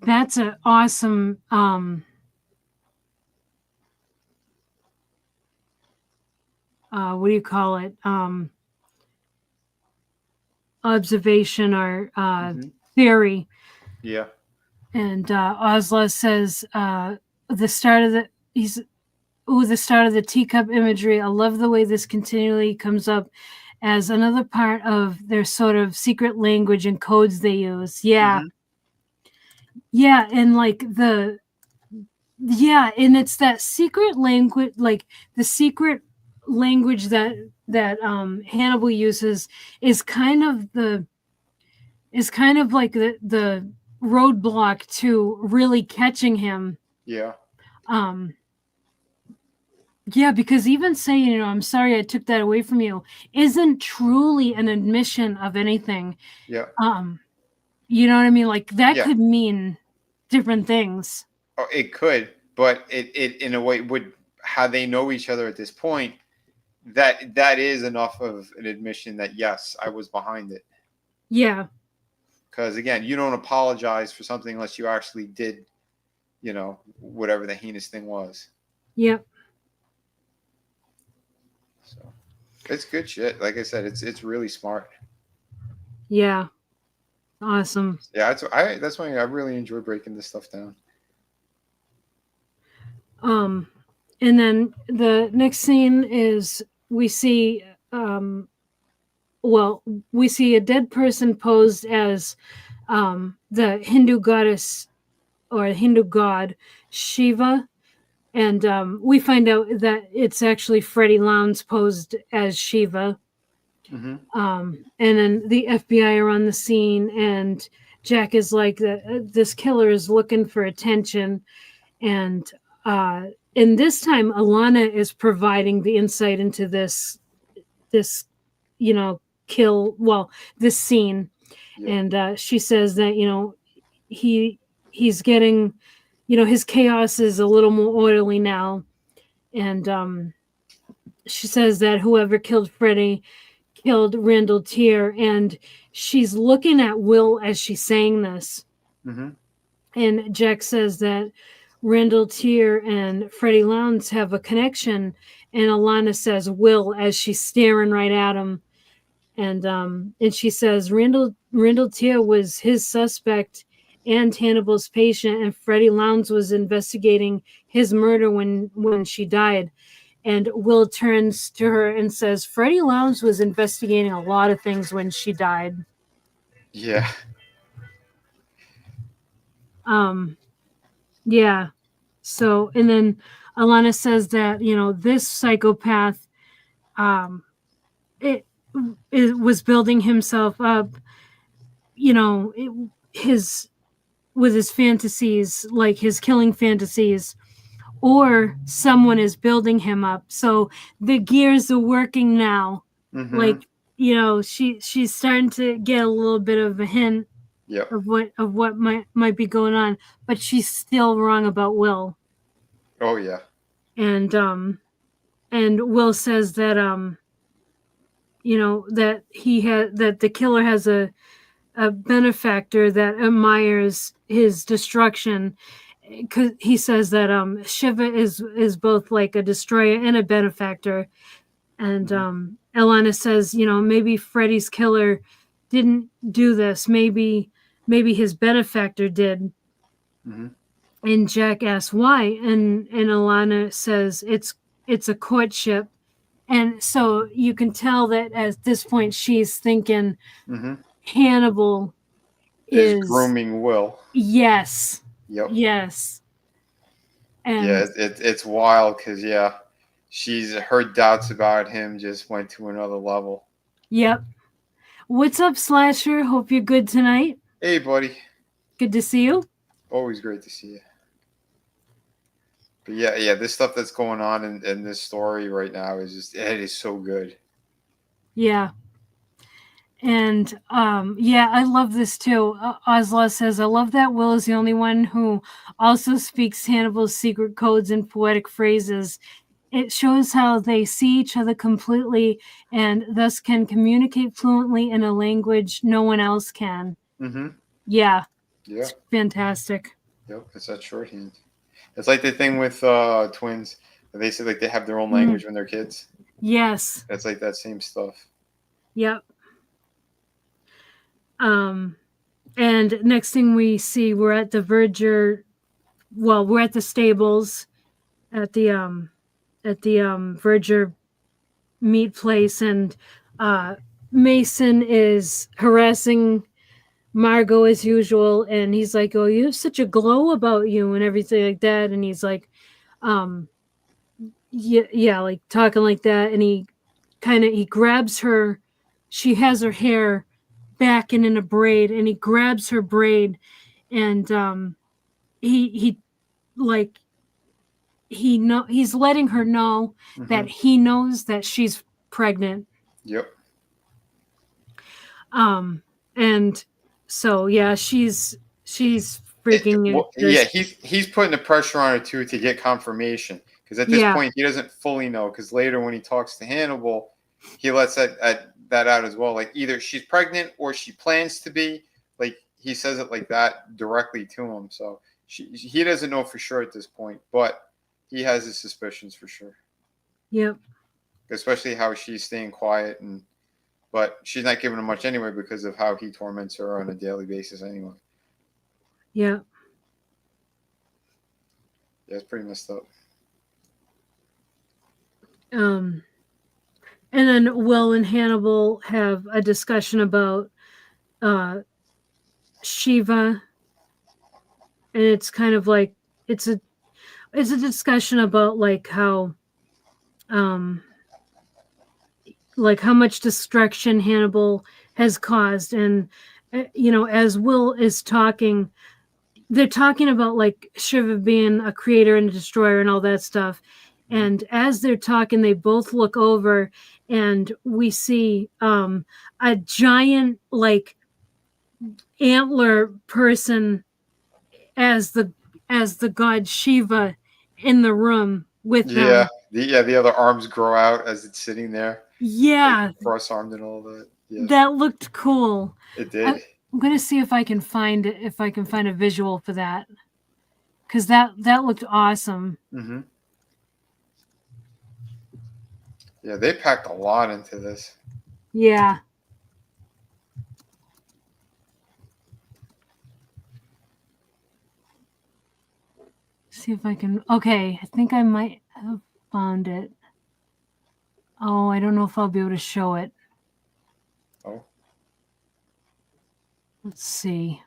That's an awesome what do you call it? Observation or Hmm. theory. Yeah. And Osla says the start of the he's the start of the teacup imagery. I love the way this continually comes up as another part of their sort of secret language and codes they use. Yeah. Hmm. Yeah, and like and it's that secret language, like the secret language that Hannibal uses is kind of like the roadblock to really catching him. Yeah. Um, yeah, because even saying, I'm sorry I took that away from you isn't truly an admission of anything. Yeah. Um, you know what I mean? Like that Yeah. could mean different things. Oh, it could, but it in a way would how they know each other at this point. That is enough of an admission that yes, I was behind it. Yeah. Because again, you don't apologize for something unless you actually did, whatever the heinous thing was. Yep. So it's good shit. Like I said, it's really smart. Yeah. Awesome. Yeah, that's why I really enjoy breaking this stuff down. Um, and then the next scene is we see, well, we see a dead person posed as the Hindu goddess or Hindu god Shiva. And we find out that it's actually Freddie Lowndes posed as Shiva. Mm-hmm. And then the FBI are on the scene, and Jack is like, this killer is looking for attention. And in this time, Alana is providing the insight into this, kill, well, this scene. Yeah. And she says that, he's getting, his chaos is a little more orderly now. And she says that whoever killed Freddie killed Randall Tier, and she's looking at Will as she's saying this. Mm-hmm. And Jack says that Randall Tier and Freddie Lowndes have a connection, and Alana says Will as she's staring right at him. And she says Randall Tier was his suspect and Hannibal's patient, and Freddie Lowndes was investigating his murder when she died. And Will turns to her and says, Freddie Lowndes was investigating a lot of things when she died. Yeah. Yeah. So, and then Alana says that, this psychopath, it, it was building himself up, his with his fantasies, like his killing fantasies, or someone is building him up. So the gears are working now. Mm-hmm. Like, she's starting to get a little bit of a hint Yep. of what might be going on, but she's still wrong about Will. Oh yeah. And Will says that that the killer has a benefactor that admires his destruction, because he says that Shiva is both like a destroyer and a benefactor. And Elena says, maybe Freddy's killer didn't do this. Maybe his benefactor did. Mm-hmm. And Jack asks why, and Alana says it's a courtship. And so you can tell that at this point she's thinking Mm-hmm. Hannibal Is is grooming Will. yes. Yep. Yes. And yeah, it's wild because her doubts about him just went to another level. yep. What's up, Slasher? Hope you're good tonight. Hey, buddy. Good to see you. Always great to see you. But yeah, this stuff that's going on in this story right now it is so good. Yeah. And I love this too. Osla says, I love that Will is the only one who also speaks Hannibal's secret codes and poetic phrases. It shows how they see each other completely and thus can communicate fluently in a language no one else can. Mm-hmm. Yeah. Yeah. It's fantastic. Yep, it's that shorthand. It's like the thing with twins. They say like they have their own language when they're kids. Yes. It's like that same stuff. Yep. And next thing we see, we're at the Verger. Well, we're at the stables, at the Verger meat place, and Mason is harassing Margot as usual, and he's like, "Oh, you have such a glow about you," and everything like that, and he's like, yeah, like talking like that, and he grabs her. She has her hair back and in a braid, and he grabs her braid, and he like he's letting her know that he knows that she's pregnant. Yep. And so yeah, she's freaking he's putting the pressure on her too to get confirmation, because at this point he doesn't fully know, because later when he talks to Hannibal, he lets that out as well, like either she's pregnant or she plans to be, like he says it like that directly to him. So he doesn't know for sure at this point, but he has his suspicions for sure. Yep. Especially how she's staying quiet, but she's not giving him much anyway because of how he torments her on a daily basis anyway. Yeah. Yeah, it's pretty messed up. And then Will and Hannibal have a discussion about Shiva, and it's kind of like it's a discussion about like how much destruction Hannibal has caused, and as Will is talking, they're talking about like Shiva being a creator and a destroyer and all that stuff. And as they're talking, they both look over, and we see a giant like antler person as the god Shiva in the room with them. the other arms grow out as it's sitting there, like Yeah, cross armed and all that. Yeah, that looked cool. it I, did. I'm gonna see if I can find a visual for that because that looked awesome. Hmm. Yeah, they packed a lot into this. Yeah. See if I can. Okay, I think I might have found it. Oh, I don't know if I'll be able to show it. Oh, Let's see.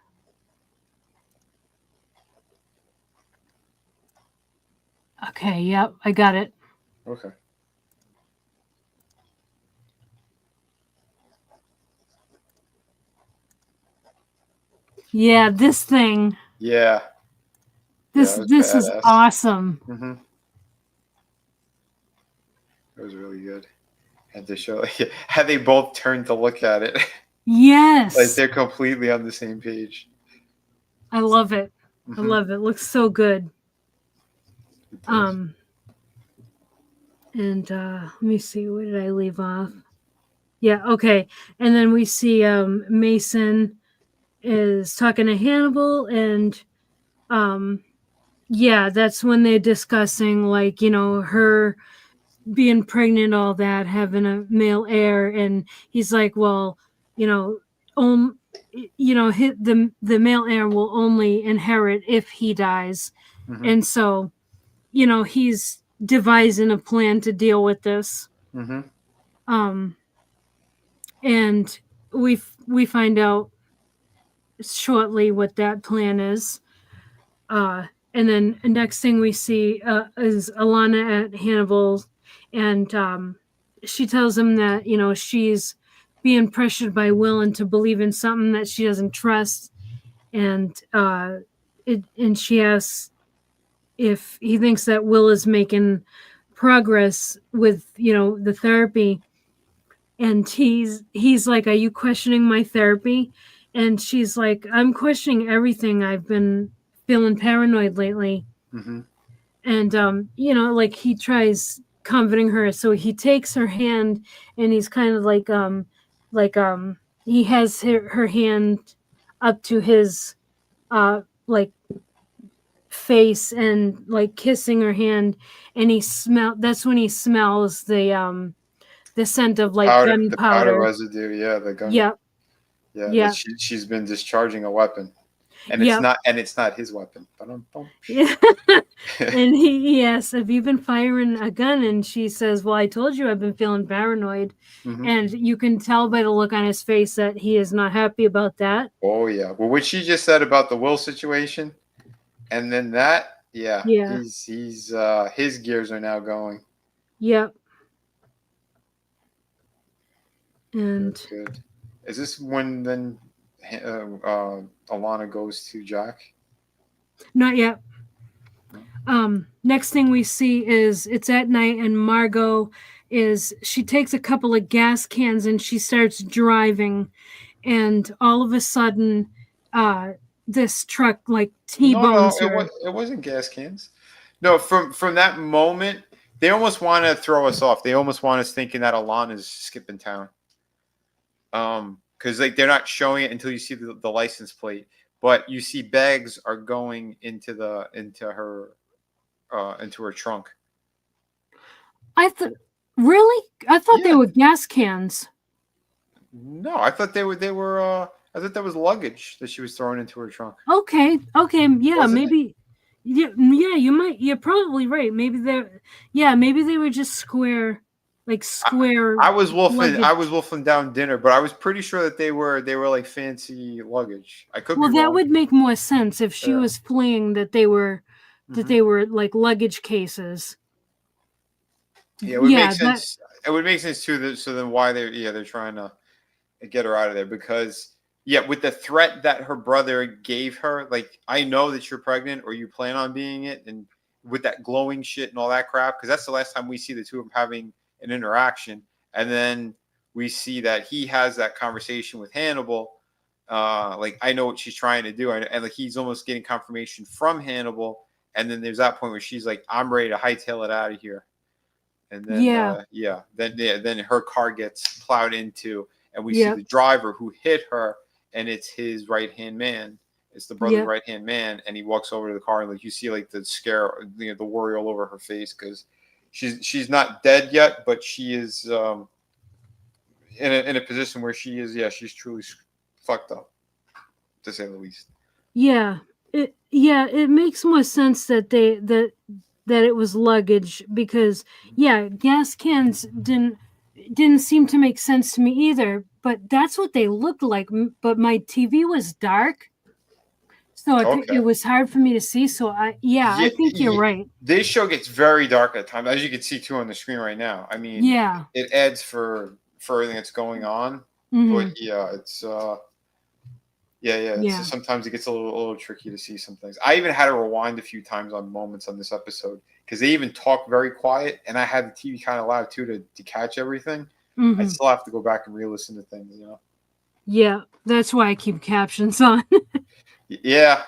Okay, yep, I got it. okay. Yeah, this thing. Yeah, yeah, that was This is badass. awesome. Hmm. It was really good. And to show like, how they both turned to look at it, like Yes. they're completely on the same page. I love it. I Hmm. love it. Looks so good. It does. Um and let me see, where did I leave off? Yeah, okay. And then we see Mason is talking to Hannibal and um yeah, that's when they're discussing like, her being pregnant, all that, having a male heir, and he's like, well, you know, um, the male heir will only inherit if he dies, Hmm. and so he's devising a plan to deal with this. Hmm. Um, and we find out shortly what that plan is. And then the next thing we see is Alana at Hannibal, and she tells him that she's being pressured by Will into believing something that she doesn't trust, and she asks if he thinks that Will is making progress with the therapy, and he's like, "Are you questioning my therapy?" And she's like, "I'm questioning everything. I've been feeling paranoid lately." Hmm. And like he tries comforting her, so he takes her hand and he's kind of like he has her hand up to his like face and like kissing her hand, and that's when he smells the scent of like The powder gunpowder. residue. Yeah, the gun. Yep. Yeah, that Yep. she's been discharging a weapon, Yep. and it's not his weapon. Ba-dum-bum. Yeah. And he asks, "Have you been firing a gun?" And she says, "Well, I told you I've been feeling paranoid." Hmm. And you can tell by the look on his face that he is not happy about that. Oh yeah. Well, what she just said about the Will situation, and then that, yeah, Yeah. he's his gears are now going. Yep. Very And good. Is this when then Alana goes to Jack? not yet. No? Next thing we see is it's at night, and Margot she takes a couple of gas cans and she starts driving, and all of a sudden, uh, this truck like No, no, T-bones her. it wasn't gas cans. No, from that moment, they almost want to throw us off. They almost want us thinking that Alana's skipping town. Because like they're not showing it until you see the license plate, but you see bags are going into her trunk. I thought, really? I thought they Yeah, were gas cans. no, I thought that was luggage that she was throwing into her trunk. Okay, okay, yeah, Wasn't it? maybe, yeah, you're probably right. Maybe they were just square, like I, square I luggage. was wolfing down dinner, but I was pretty sure that they were like fancy luggage. I could be Well, that wrong. would make more sense if she Yeah. was fleeing that Hmm. they were like luggage cases. Yeah, it would make Yeah, that sense. It would make sense too. So then why they're trying to get her out of there because yeah, with the threat that her brother gave her, like I know that you're pregnant or you plan on being it, and with that glowing shit and all that crap, because that's the last time we see the two of them having an interaction, and then we see that he has that conversation with Hannibal. Like I know what she's trying to do, and like he's almost getting confirmation from Hannibal, and then there's that point where she's like, "I'm ready to hightail it out of here." And then Yeah. then her car gets plowed into, and we see Yep. the driver who hit her, and it's his right hand man. It's the brother's Yep. right hand man, and he walks over to the car, and like you see like the scare, the worry all over her face because she's not dead yet, but she is in a position where she is, yeah, she's truly fucked up, to say the least. Yeah. It makes more sense that that it was luggage because yeah, gas cans didn't seem to make sense to me either, but that's what they looked like. But my TV was dark, so Okay. it was hard for me to see. So I Yeah, think you're right. this show gets very dark at times, as you can see too on the screen right now. I mean, Yeah. it adds for everything that's going on, but Hmm. yeah, it's yeah. It's Yeah. just, sometimes it gets a little tricky to see some things. I even had to rewind a few times on moments on this episode because they even talk very quiet, and I had the TV kind of loud too to catch everything. I Hmm. still have to go back and re-listen to things. Yeah. That's why I keep captions on. Yeah,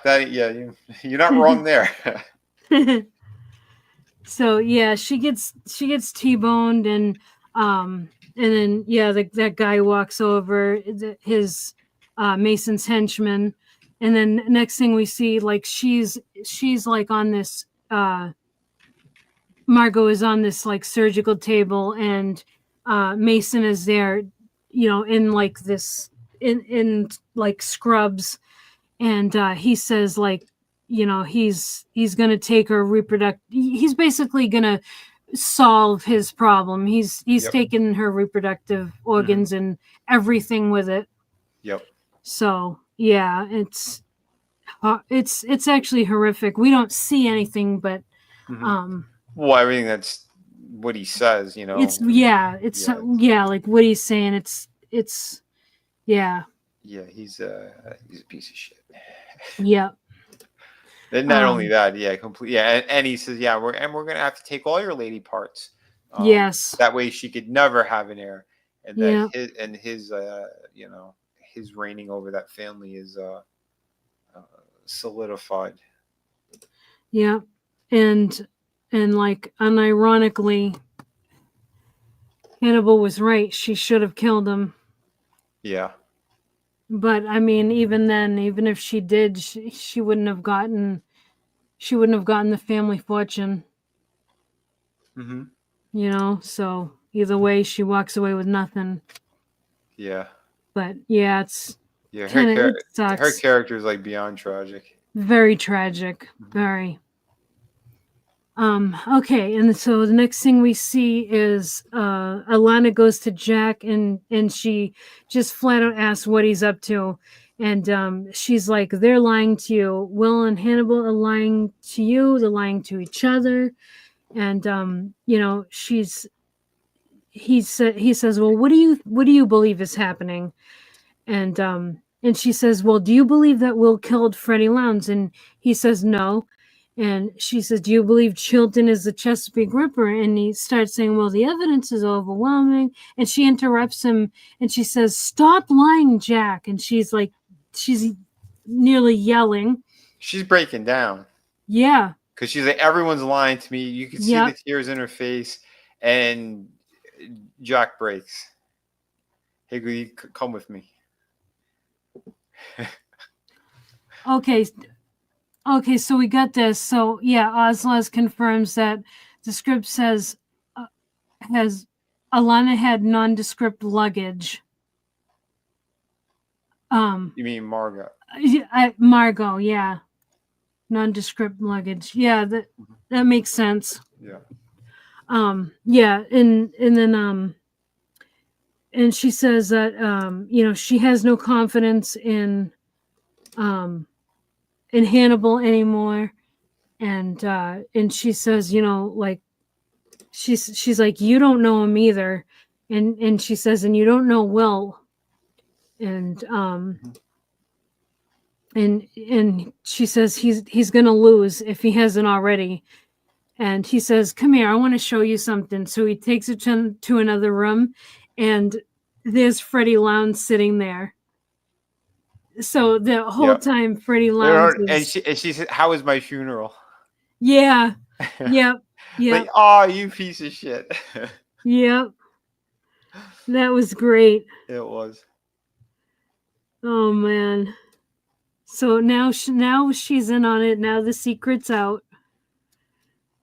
you're not wrong there. So yeah, she gets T-boned and then yeah, that guy walks over his Mason's henchman, and then next thing we see, like she's like on this Margot is on this like surgical table, and Mason is there, in like this in like scrubs, and he says like, he's gonna take her reproduct he's basically gonna solve his problem. He's Yep. taken her reproductive Hmm. organs and everything with it. Yep. So yeah, it's actually horrific. We don't see anything, but Hmm. um Well, everything that's what he says. it's Yeah, yeah, like what he's saying, it's yeah. yeah, he's a piece of shit. Yeah. And not only um that, yeah, complete, yeah, and he says, yeah, we're gonna have to take all your lady parts, yes. that way she could never have an heir, and that Yeah. his reigning over that family is uh solidified. Yeah. And like unironically, Hannibal was right. She should have killed him. Yeah. But I mean, even then, even if she did, she wouldn't have gotten the family fortune, Hmm. So either way, she walks away with nothing. Yeah. But yeah, it's Yeah. kind of it Her sucks. character is like beyond tragic. Very tragic. Hmm. Very. Okay, and so the next thing we see is Alana goes to Jack, and she just flat out asks what he's up to. And she's like, they're lying to you. Will and Hannibal are lying to you, they're lying to each other. And he says, well, what do you believe is happening? And she says, well, do you believe that Will killed Freddie Lowndes? And he says no. And she says, do you believe Chilton is the Chesapeake Ripper? And he starts saying, well, the evidence is overwhelming. And she interrupts him, and she says, stop lying, Jack. And she's nearly yelling. She's breaking down Yeah. because she's like, everyone's lying to me. You can see the Yep. tears in her face, and Jack breaks. Hey, will you come with me? Okay. Okay, so we got this. So yeah, Oslaz confirms that the script says has Alana had nondescript luggage. You mean Margot? Margot, yeah, nondescript luggage. Yeah, that makes sense. Yeah. Yeah, and then and she says that she has no confidence in Hannibal anymore, and she says, like she's like, you don't know him either, and she says, and you don't know Will, and and she says he's gonna lose if he hasn't already. And he says, come here, I want to show you something. So he takes her to another room, and there's Freddie Lowndes sitting there. So the whole Yeah. time Freddie Lowndes And is she said, "How was my funeral?" yeah. Yep. Yep. Like, oh, you piece of shit. Yep. That was great. It was. Oh man. So now she's in on it. Now the secret's out.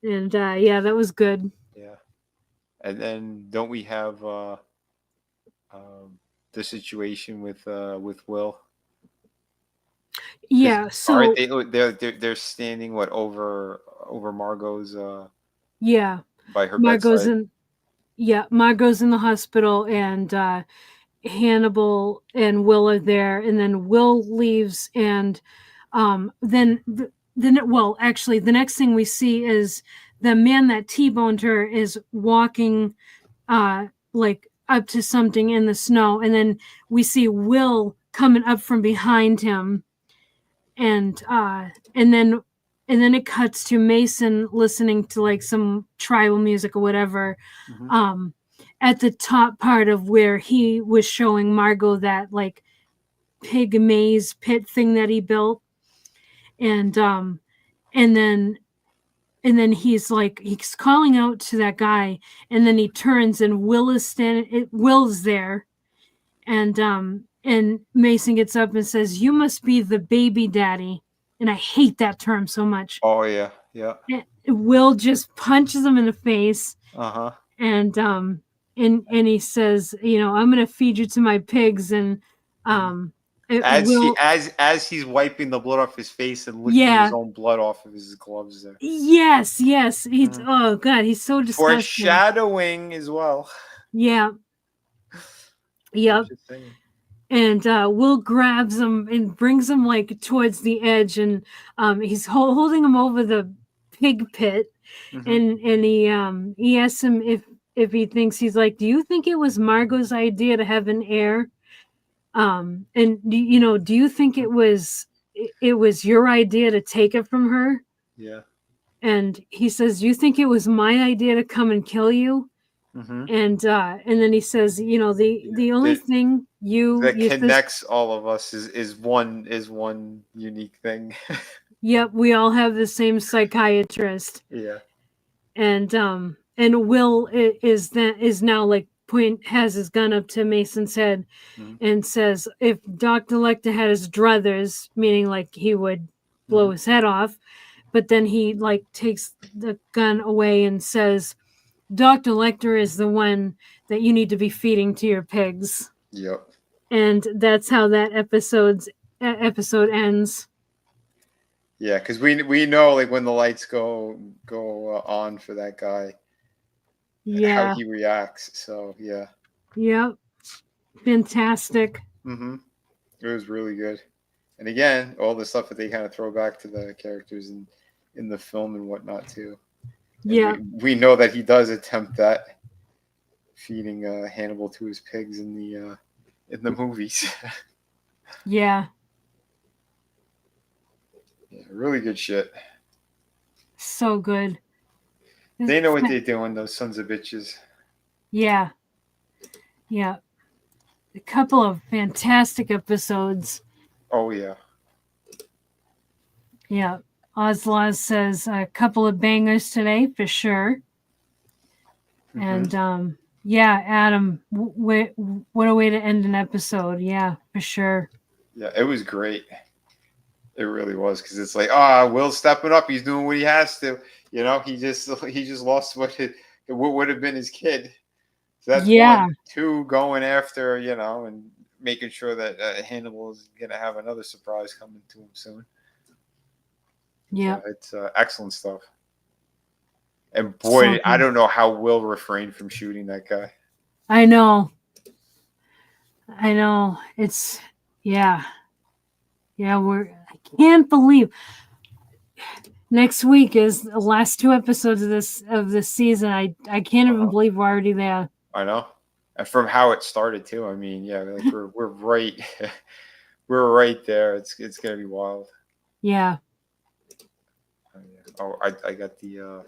And yeah, that was good. Yeah. And then don't we have um, the situation with Will? Because Yeah. aren't So they? They're standing what over Margot's yeah, by her Margot's bedside. in. Yeah, Margot's in the hospital, and Hannibal and Will are there, and then Will leaves, and then well, actually, the next thing we see is the man that T-boned her is walking like up to something in the snow, and then we see Will coming up from behind him, and and then it cuts to Mason listening to like some tribal music or whatever, Hmm. um at the top part of where he was showing Margot that like pig maze pit thing that he built, and and then he's like he's calling out to that guy, and then he turns and Will's there, and Mason gets up and says, "You must be the baby daddy," and I hate that term so much. Oh yeah, yeah. Will just punches him in the face, Uh huh. and he says, "I'm gonna feed you to my pigs," and it will. As he's wiping the blood off his face and licking his Yeah. own blood off of his gloves there. Yes, yes. He's Mhm. oh god, he's so disgusting. Foreshadowing as well. Yeah. I'm Yep. just saying. And Will grabs him and brings him like towards the edge, and he's holding him over the pig pit, Hmm. and he asks him if he thinks, he's like, "Do you think it was Margot's idea to have an heir? And do you think it was your idea to take it from her?" Yeah. And he says, "You think it was my idea to come and kill you?" Hmm. And then he says, Yeah. the only thing That you this connects all of us is one unique thing. yep, we all have the same psychiatrist. Yeah. And Will is now like has his gun up to Mason's head Hmm. and says, if Dr. Lecter had his druthers, meaning like he would blow Hmm. his head off, but then he like takes the gun away and says, Dr. Lecter is the one that you need to be feeding to your pigs. Yep. And that's how that episode ends. Yeah, because we know like when the lights go on for that guy, how Yeah. he reacts. So yeah. Yep. Fantastic. Hmm. It was really good. And again, all the stuff that they kind of throw back to the characters in the film and whatnot too. And Yeah. we know that he does attempt that, feeding Hannibal to his pigs in the movies. Yeah. Yeah, really good shit. So good. They know what they're doing, those sons of bitches. Yeah. Yeah. A couple of fantastic episodes. Oh yeah. Yeah. Oslaz says a couple of bangers today for sure. Hmm. And yeah, Adam, what a way to end an episode. Yeah, for sure. Yeah, it was great. It really was, because it's like, Will's stepping up. He's doing what he has to. He just lost what would have been his kid. So that's Yeah. one. Two, going after, and making sure that Hannibal is gonna have another surprise coming to him soon. Yeah. Yeah, it's excellent stuff. And So boy, I good. don't know how Will refrained from shooting that guy. I know. I know. It's yeah. Yeah, I can't believe next week is the last two episodes of this season. I can't even Uh-huh. believe we're already there. I know, and from how it started too. I mean, yeah, like we're right, we're right there. It's gonna be wild. Yeah. Oh, yeah. Oh, I got the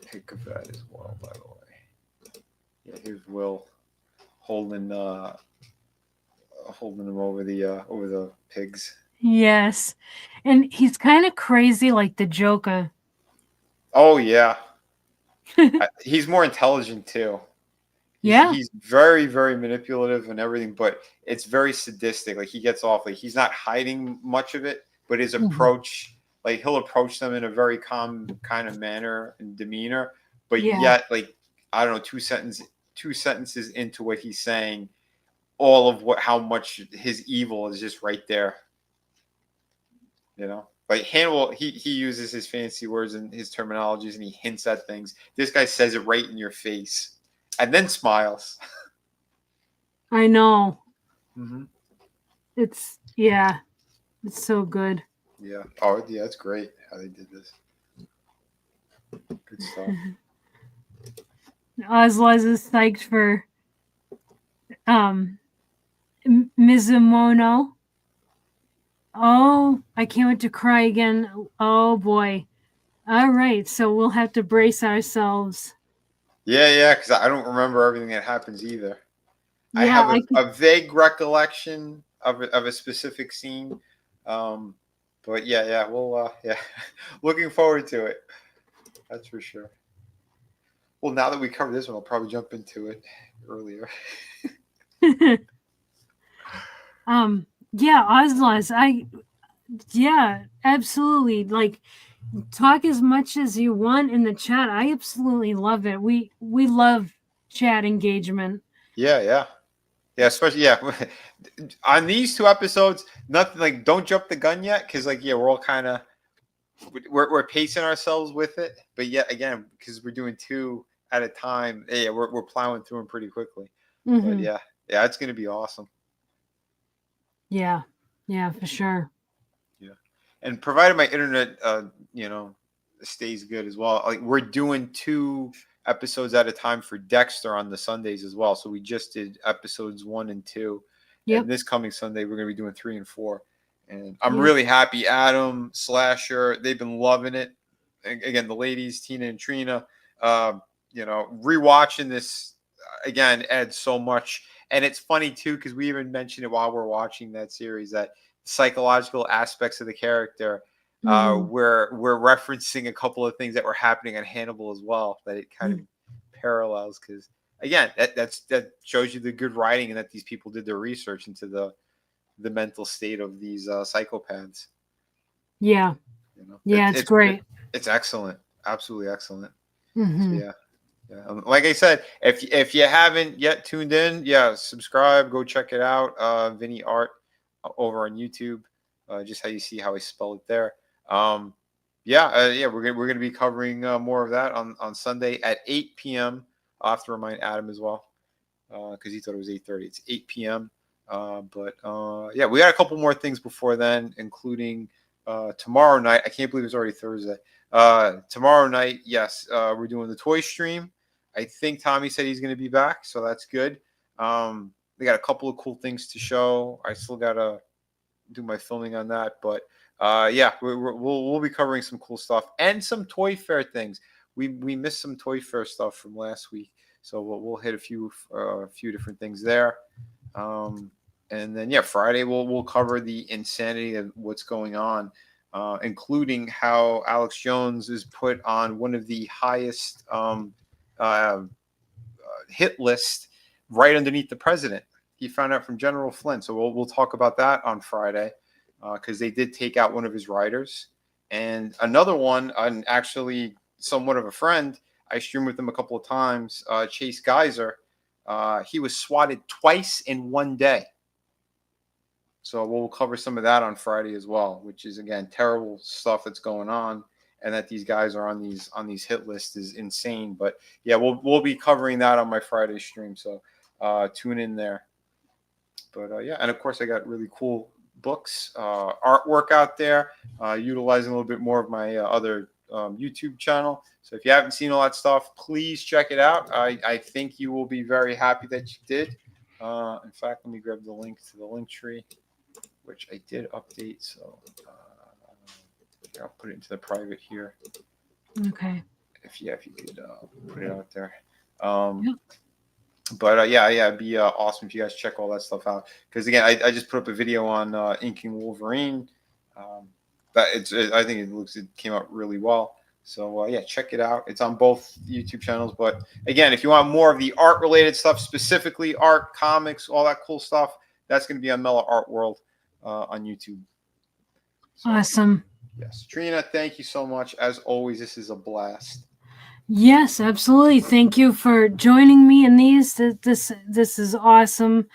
pic of that as well, by the way. Yeah, here's Will holding holding him over the pigs. Yes. And he's kind of crazy like the Joker. Oh yeah, He's more intelligent too. Yeah. He's very, very manipulative and everything, but it's very sadistic. Like he gets off, like he's not hiding much of it, but his Mhm. approach, like he'll approach them in a very calm kind of manner and demeanor, but Yeah. yet, like I don't know, two sentences into what he's saying, all of what how much his evil is just right there. You know, like Hannibal, he uses his fancy words and his terminologies, and he hints at things. This guy says it right in your face, and then smiles. I know. Mm-hmm. Yeah, it's so good. Yeah. Oh, yeah. That's great how they did this. Good stuff. Oslaz is psyched for um Mizumono. Oh, I can't wait to cry again. Oh boy. All right, so we'll have to brace ourselves. Yeah, yeah. Because I don't remember everything that happens either. I Yeah, have I could. a vague recollection of a specific scene. Um, but yeah, yeah. Well, yeah. Looking forward to it. That's for sure. Well, now that we covered this one, I'll probably jump into it earlier. Yeah, Oslaz. Yeah, absolutely. Like, talk as much as you want in the chat. I absolutely love it. We love chat engagement. Yeah, yeah. Yeah, especially yeah. On these two episodes, nothing like don't jump the gun yet, because like yeah, we're all kind of we're pacing ourselves with it, but yet again, because we're doing two at a time, yeah, we're plowing through them pretty quickly. But Hmm. yeah, yeah, it's gonna be awesome. Yeah, yeah, for sure. Yeah, and provided my internet, you know, stays good as well. Like we're doing two episodes at a time for Dexter on the Sundays as well. So we just did episodes 1 and 2, and Yep, this coming Sunday we're gonna be doing 3 and 4. And I'm yep. really happy. Adam, Slasher, they've been loving it. Again, the ladies, Tina and Trina, you know, rewatching this again adds so much. And it's funny too because we even mentioned it while we're watching that series that psychological aspects of the character. Hmm. We're referencing a couple of things that were happening on Hannibal as well that it kind of parallels because again that shows you the good writing and that these people did their research into the mental state of these psychopaths. Yeah, You know, yeah. It's great. it's excellent, absolutely excellent. So Hmm. yeah, yeah. Like I said, if you haven't yet tuned in, yeah, subscribe, go check it out. Vinny Art over on YouTube, just how you see how I spell it there. Um, yeah, yeah, we're gonna be covering more of that on Sunday at 8 p.m. I'll have to remind Adam as well because he thought it was 8:30. It's 8 p.m. But yeah, we got a couple more things before then, including tomorrow night. I can't believe it's already Thursday. Tomorrow night, yes, we're doing the toy stream. I think Tommy said he's going to be back, so that's good. They got a couple of cool things to show. I still got to do my filming on that, but yeah, we'll be covering some cool stuff and some Toy Fair things. We missed some Toy Fair stuff from last week, so we'll hit a few different things there. Um, and then yeah, Friday we'll cover the insanity of what's going on, including how Alex Jones is put on one of the highest uh, hit list right underneath the president. He found out from General Flynn, so we'll talk about that on Friday because they did take out one of his riders and another one, and actually somewhat of a friend. I streamed with him a couple of times. Chase Geyser, he was swatted twice in one day. So we'll cover some of that on Friday as well, which is again terrible stuff that's going on, and that these guys are on these hit lists is insane. But yeah, we'll be covering that on my Friday stream, so tune in there. But yeah, and of course I got really cool books, artwork out there, utilizing a little bit more of my other YouTube channel. So if you haven't seen all that stuff, please check it out. I think you will be very happy that you did. In fact, let me grab the link to the link tree, which I did update. So I'll put it into the private here. Okay. If you could put it out there. Um, Yep. but yeah, it'd be awesome if you guys check all that stuff out. Because again, I just put up a video on inking Wolverine. I think it came out really well. So yeah, check it out. It's on both YouTube channels. But again, if you want more of the art related stuff, specifically art, comics, all that cool stuff, that's going to be on Mellow Art World on YouTube. So, Awesome. yes, Trina, thank you so much. As always, this is a blast. Yes, absolutely. Thank you for joining me in these. This is awesome.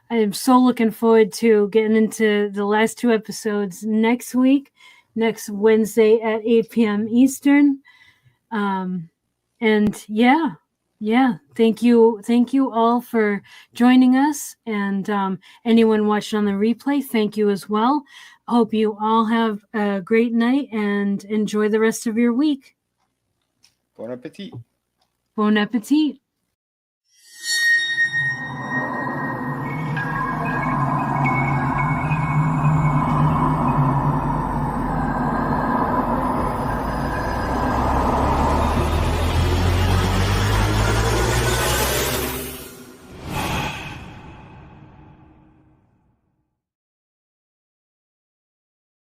I am so looking forward to getting into the last two episodes next week, next Wednesday at 8 p.m. Eastern. And yeah, thank you all for joining us, and anyone watching on the replay, thank you as well. Hope you all have a great night and enjoy the rest of your week. Bon appetit. Bon appetit.